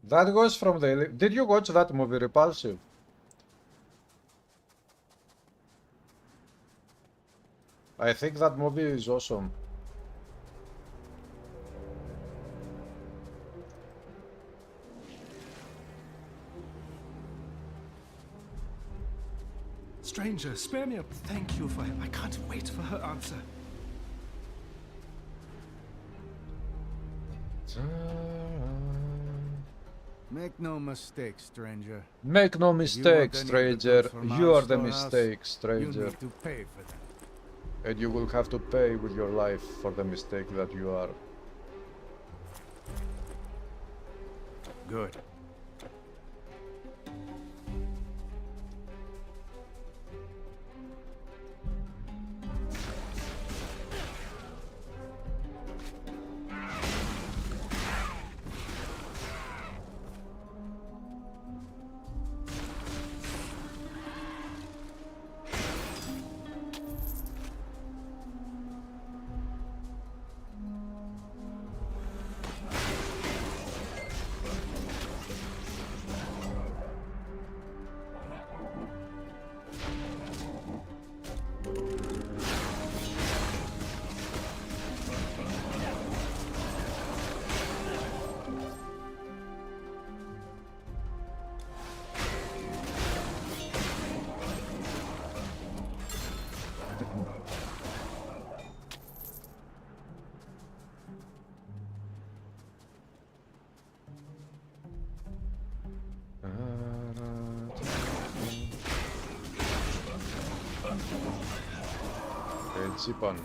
That was from the... Did you watch that movie, Repulsive? I think that movie is awesome. Stranger, spare me a thank you for him. I can't wait for her answer. Make no mistake, stranger. Make no mistake, any of the stranger. goods from You our are the storehouse, mistake, You stranger. need to pay for them. And you will have to pay with your life for the mistake that you are. Good. Έτσι πάνε.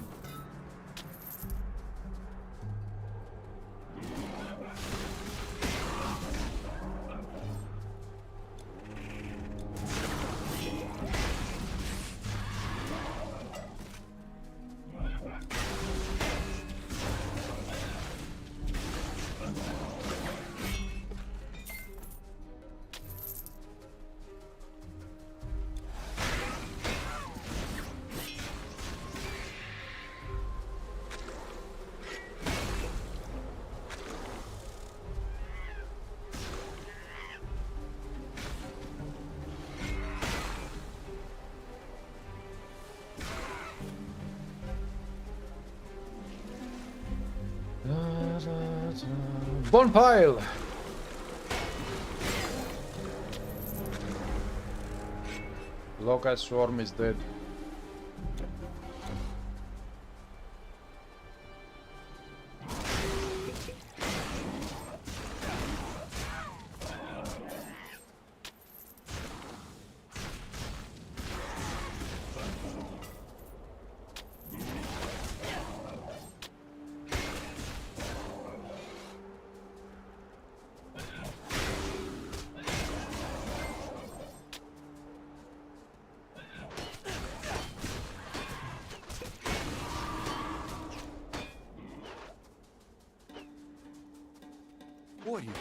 Bonpile! Loki Swarm is dead. What are you?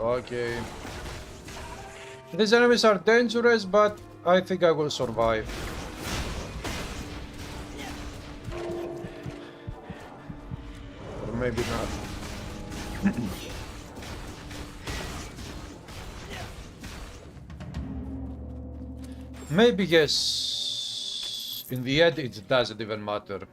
Okay. These enemies are dangerous, but I think I will survive. Or maybe not. Maybe yes. In the end, it doesn't even matter.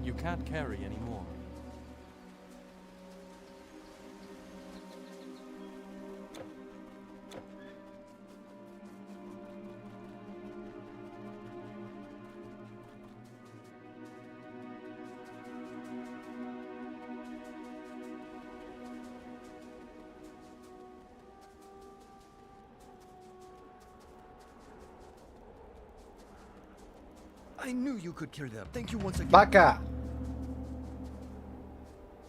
You can't carry anymore. I knew you could kill them. Thank you once again. Baka!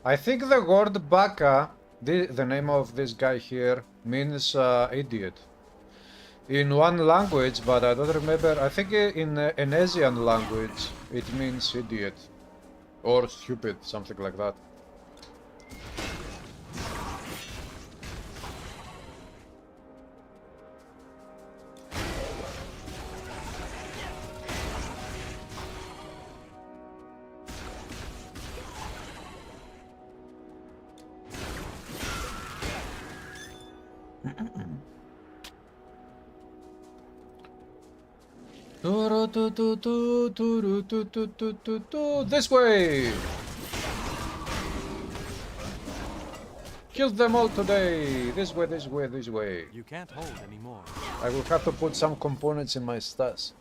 I think the word Baka, the name of this guy here, means idiot. In one language, but I don't remember. I think in an Asian language it means idiot. Or stupid, something like that. This way! Kill them all today! This way, this way, this way. You can't hold anymore. I will have to put some components in my stats.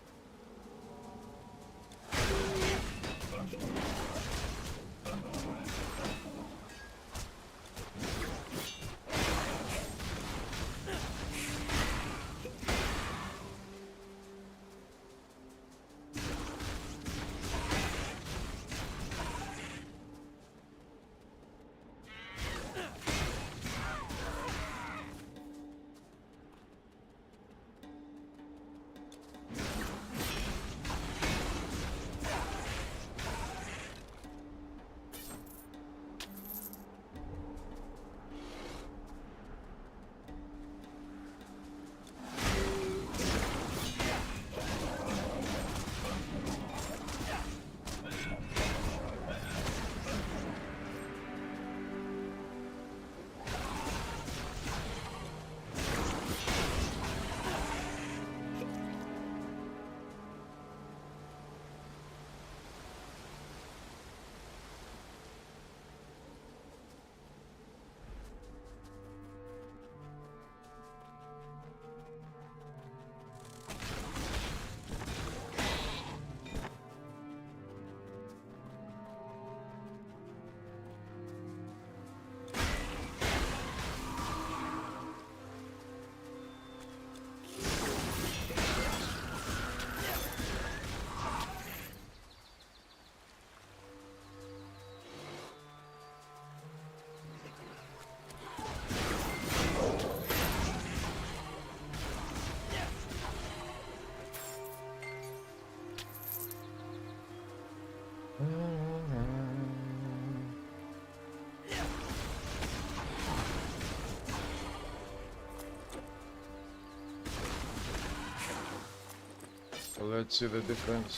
Let's see the difference.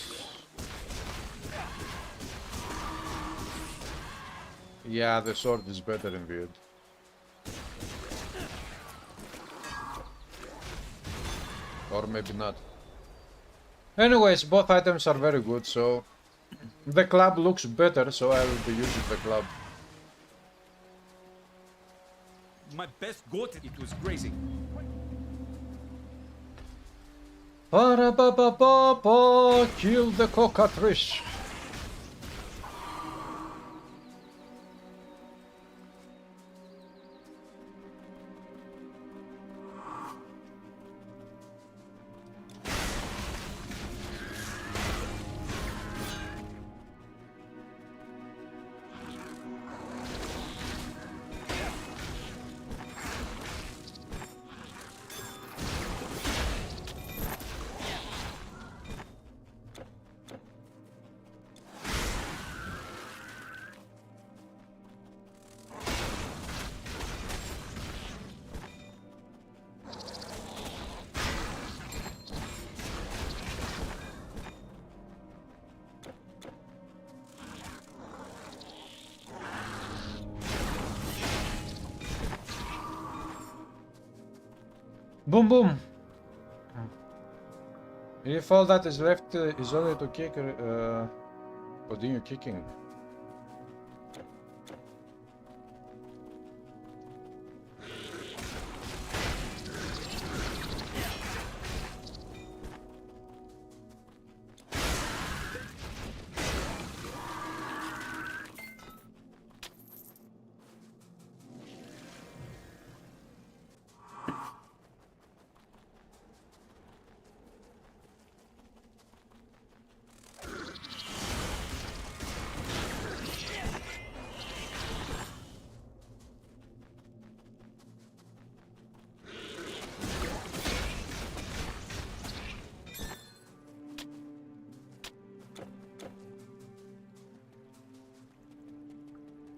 Yeah, the sword is better in Viet. Or maybe not. Anyways, both items are very good, so the club looks better, so I will be using the club. My best goat, it was grazing. Para-ba-ba-ba-ba, kill the cockatrice. Boom boom! If all that is left is only to kick, continue kicking.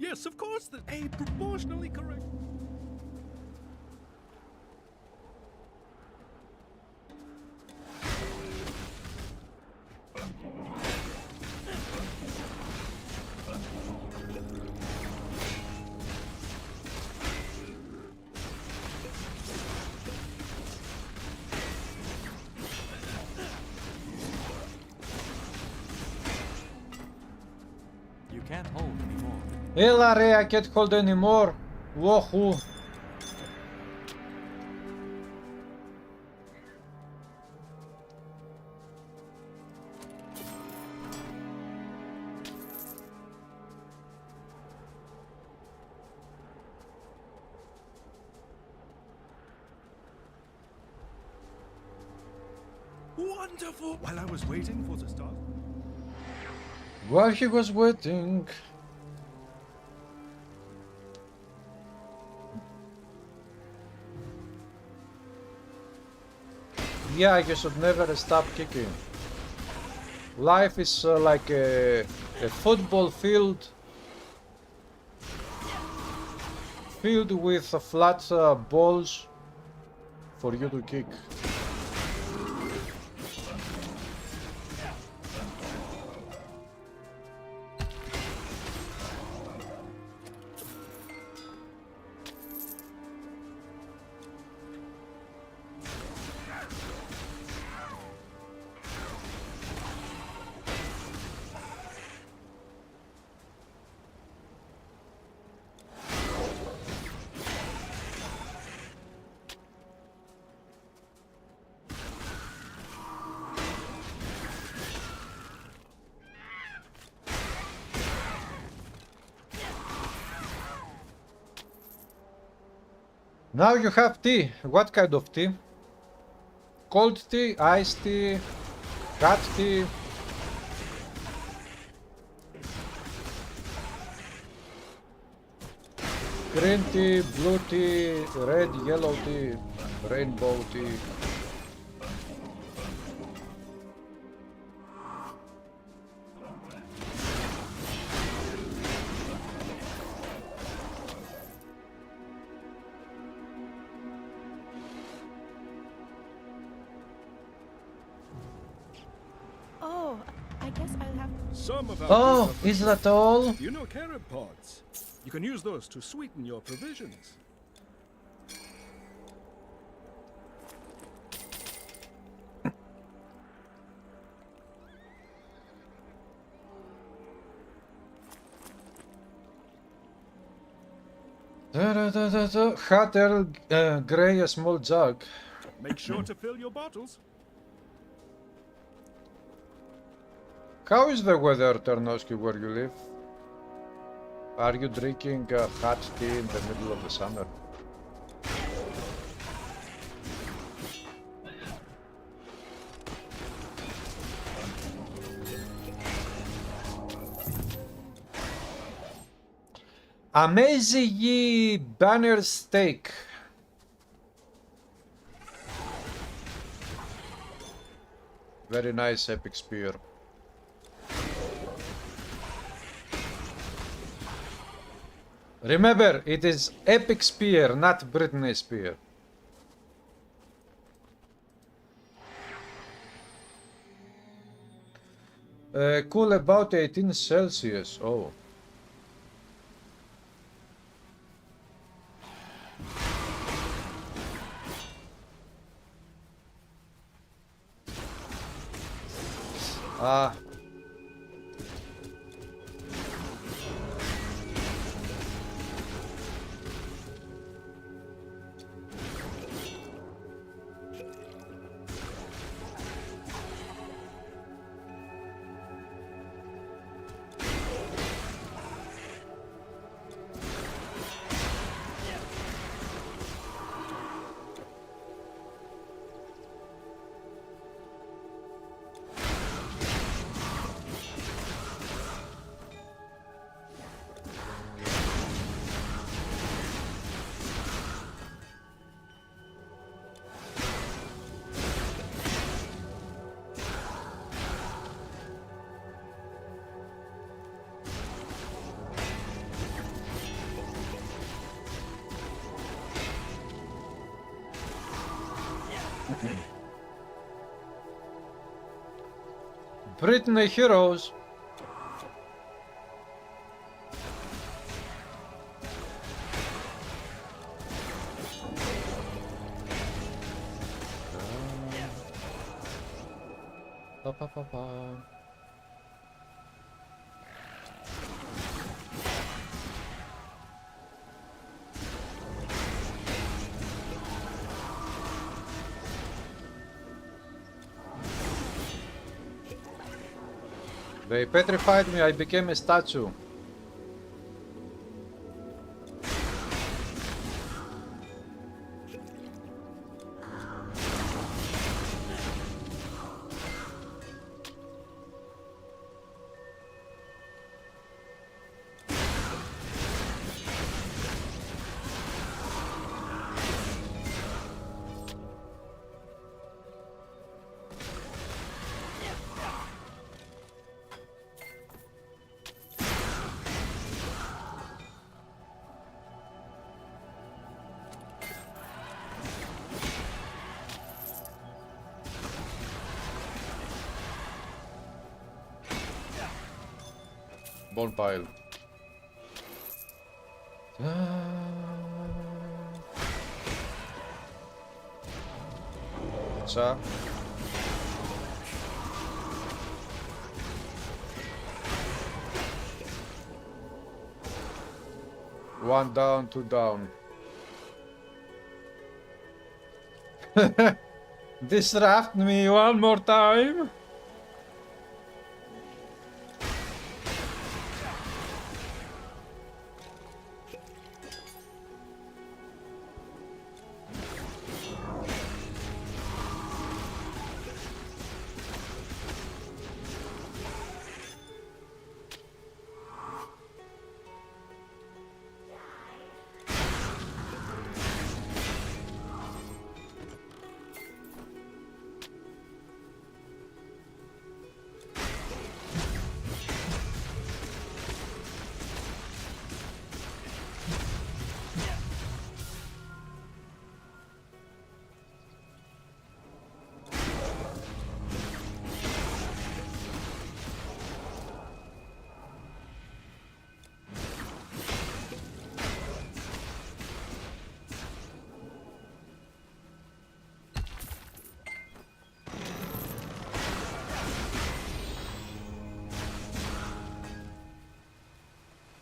Yes, of course, the A proportionally correct. You can't hold anymore. Έλα ρε, I can't hold anymore. Woohoo. Wonderful! While I was waiting for the start. While he was waiting. Yeah, you should never stop kicking. Life is like a football field filled with flat balls for you to kick. Now you have tea. What kind of tea? Cold tea, iced tea, hot tea. Green tea, blue tea, red, yellow tea, rainbow tea. Guess I'll have. Some of our Oh, people are is that all? You know carrot pods? You can use those to sweeten your provisions. Hot Earl Grey, a small jug. Make sure to fill your bottles. How is the weather, Ternoski, where you live? Are you drinking hot tea in the middle of the summer? Amazing ye banner steak. Very nice epic spear. Remember, it is epic spear, not Britney spear. Cool, about 18 Celsius. Oh. Ah. Britney Heroes. Pa, pa, pa, pa. They petrified me, I became a statue. Bone pile. Sa. One down, two down. Disrupt me one more time.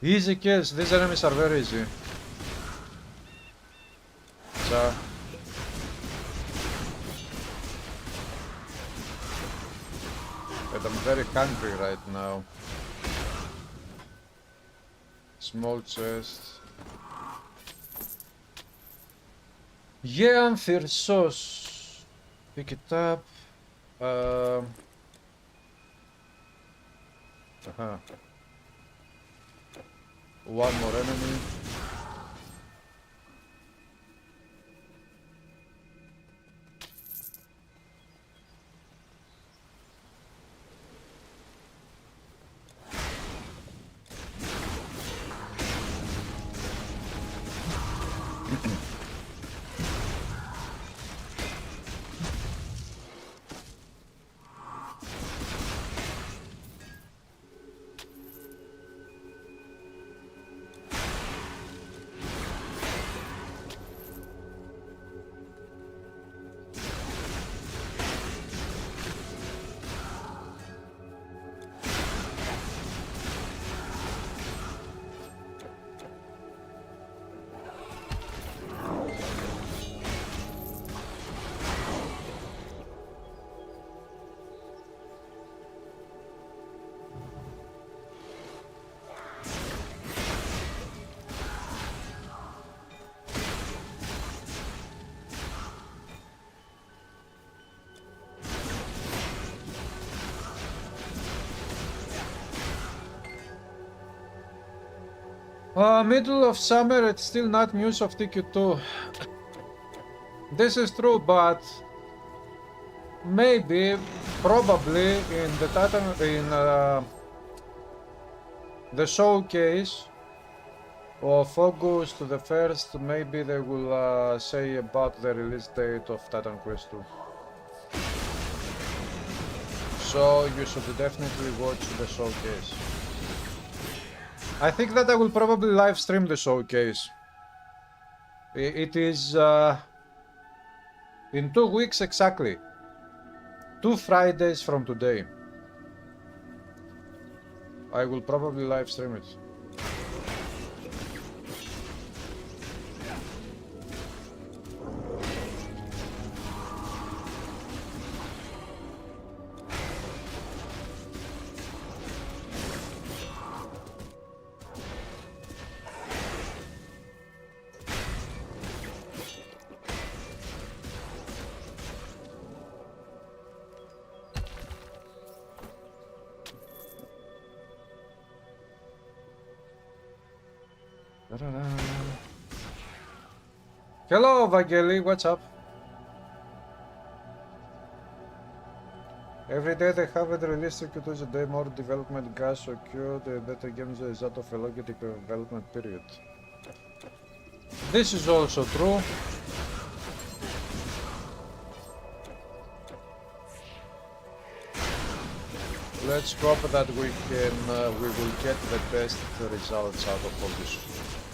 Easy kills, these enemies are very easy. So... But I'm very hungry right now. Small chest. Yeah, Amphyr sauce. Pick it up. One more enemy. Middle of summer, it's still not news of TQ2. This is true, but maybe, probably in the the showcase of August the 1st, maybe they will say about the release date of Titan Quest 2. So you should definitely watch the showcase. I think that I will probably live stream the showcase. It is in 2 weeks exactly. 2 Fridays from today. I will probably live stream it. Hello, Vageli, what's up? Every day they have it released to a day more development gas occurred, the better games is out of a longer development period. This is also true. Let's hope that we will get the best results out of all this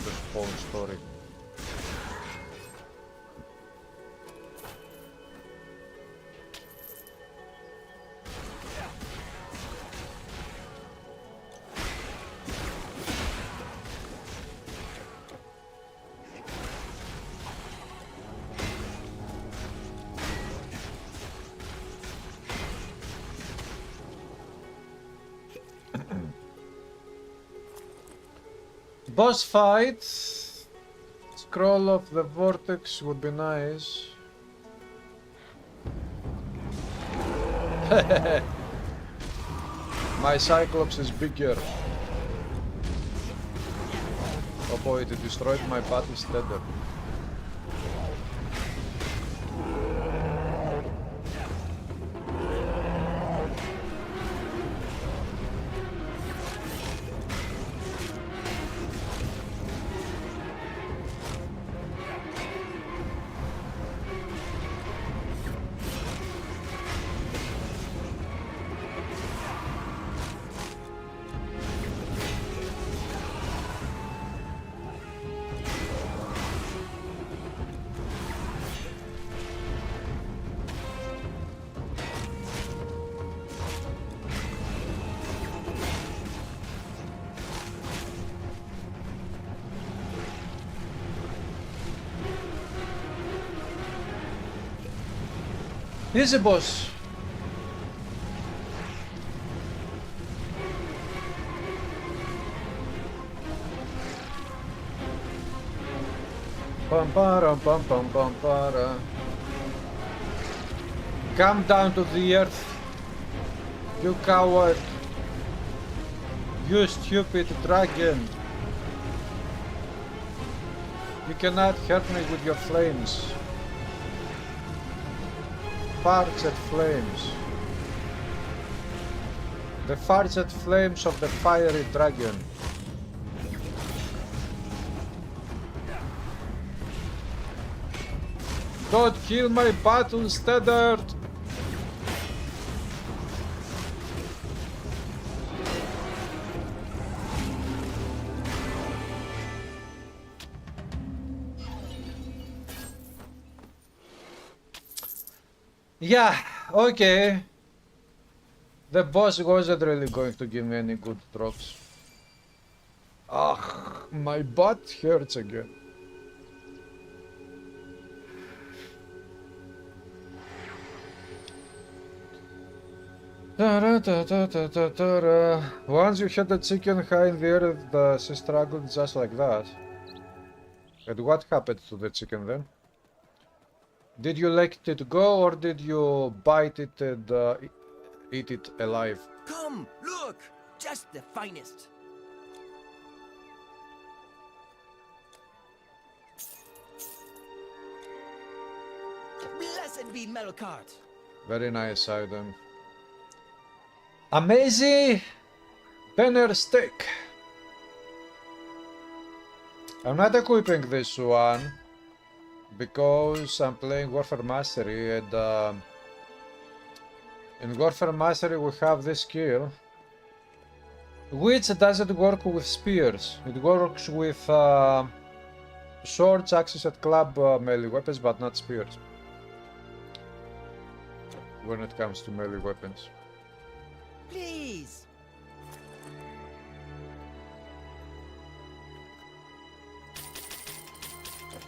Spawn story. Boss fight, scroll of the vortex would be nice. My Cyclops is bigger. Oh boy, it destroyed my battle steader. Easy, boss. Pam para pam pam pam para. Come down to the earth, you coward. You stupid dragon. You cannot hurt me with your flames. Farset flames. The farset flames of the fiery dragon. Don't kill my battle standard! Yeah, okay. The boss wasn't really going to give me any good drops. Ah, my butt hurts again. Once you had the chicken high in the air, she struggled just like that. And what happened to the chicken then? Did you let it go, or did you bite it and eat it alive? Come, look! Just the finest. Blessed be metal cart. Very nice item. Amazing banner stick. I'm not equipping this one because I'm playing Warfare Mastery, and in Warfare Mastery we have this skill which doesn't work with spears. It works with swords, axes and club melee weapons, but not spears when it comes to melee weapons. Please.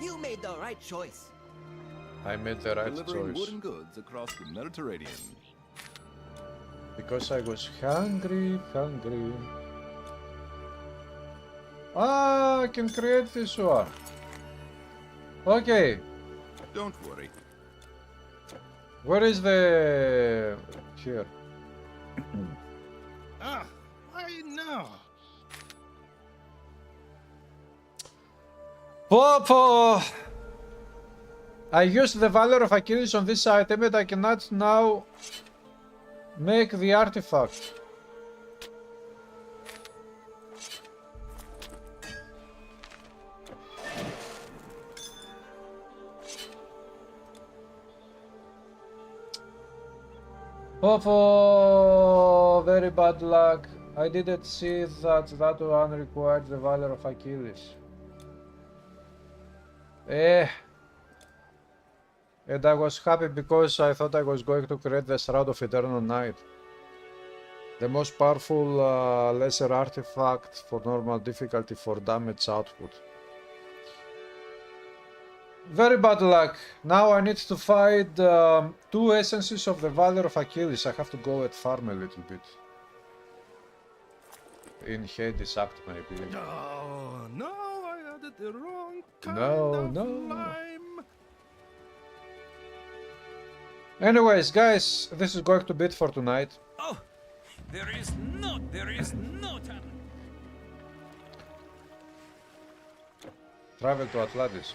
You made the right choice. I made the right Delivering choice. wooden goods across the Mediterranean. Because I was hungry. Ah, I can create this one. Okay, Don't worry. where is the... here. Why no? Popo! I used the Valor of Achilles on this item and I cannot now make the artifact. Popo! Very bad luck. I didn't see that one required the Valor of Achilles. And I was happy because I thought I was going to create the Shroud of Eternal Night. The most powerful lesser artifact for normal difficulty for damage output. Very bad luck. Now I need to find 2 essences of the Valor of Achilles. I have to go and farm a little bit. In Hades Act maybe. Oh, no, I added the wrong kind No, of no. lime. Anyways, guys, this is going to be it for tonight. Oh, there is no time. Travel to Atlantis.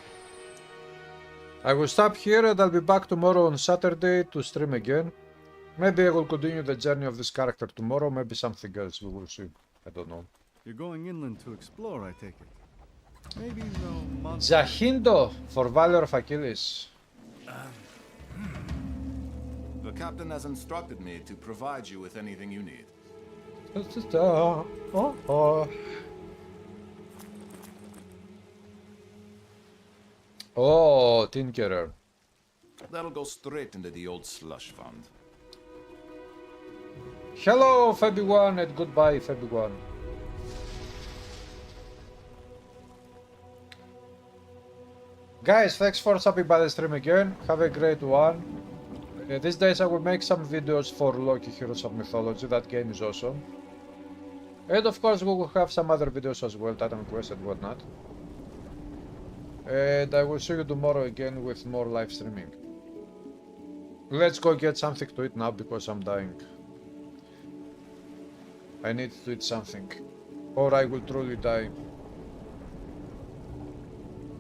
I will stop here and I'll be back tomorrow on Saturday to stream again. Maybe I will continue the journey of this character tomorrow, maybe something else, we will see. I don't know. You're going inland to explore, I take it. Maybe no monster. Jahindo for Valor of Achilles. The captain has instructed me to provide you with anything you need. Oh, Tinkerer. That'll go straight into the old slush fund. Hello, Fabi1, and goodbye, Fabi1. Guys, thanks for stopping by the stream again. Have a great one. These days I will make some videos for Loki Heroes of Mythology, that game is awesome. And of course we will have some other videos as well, Titan Quest and whatnot. And I will see you tomorrow again with more live streaming. Let's go get something to eat now because I'm dying. I need to eat something, or I will truly die.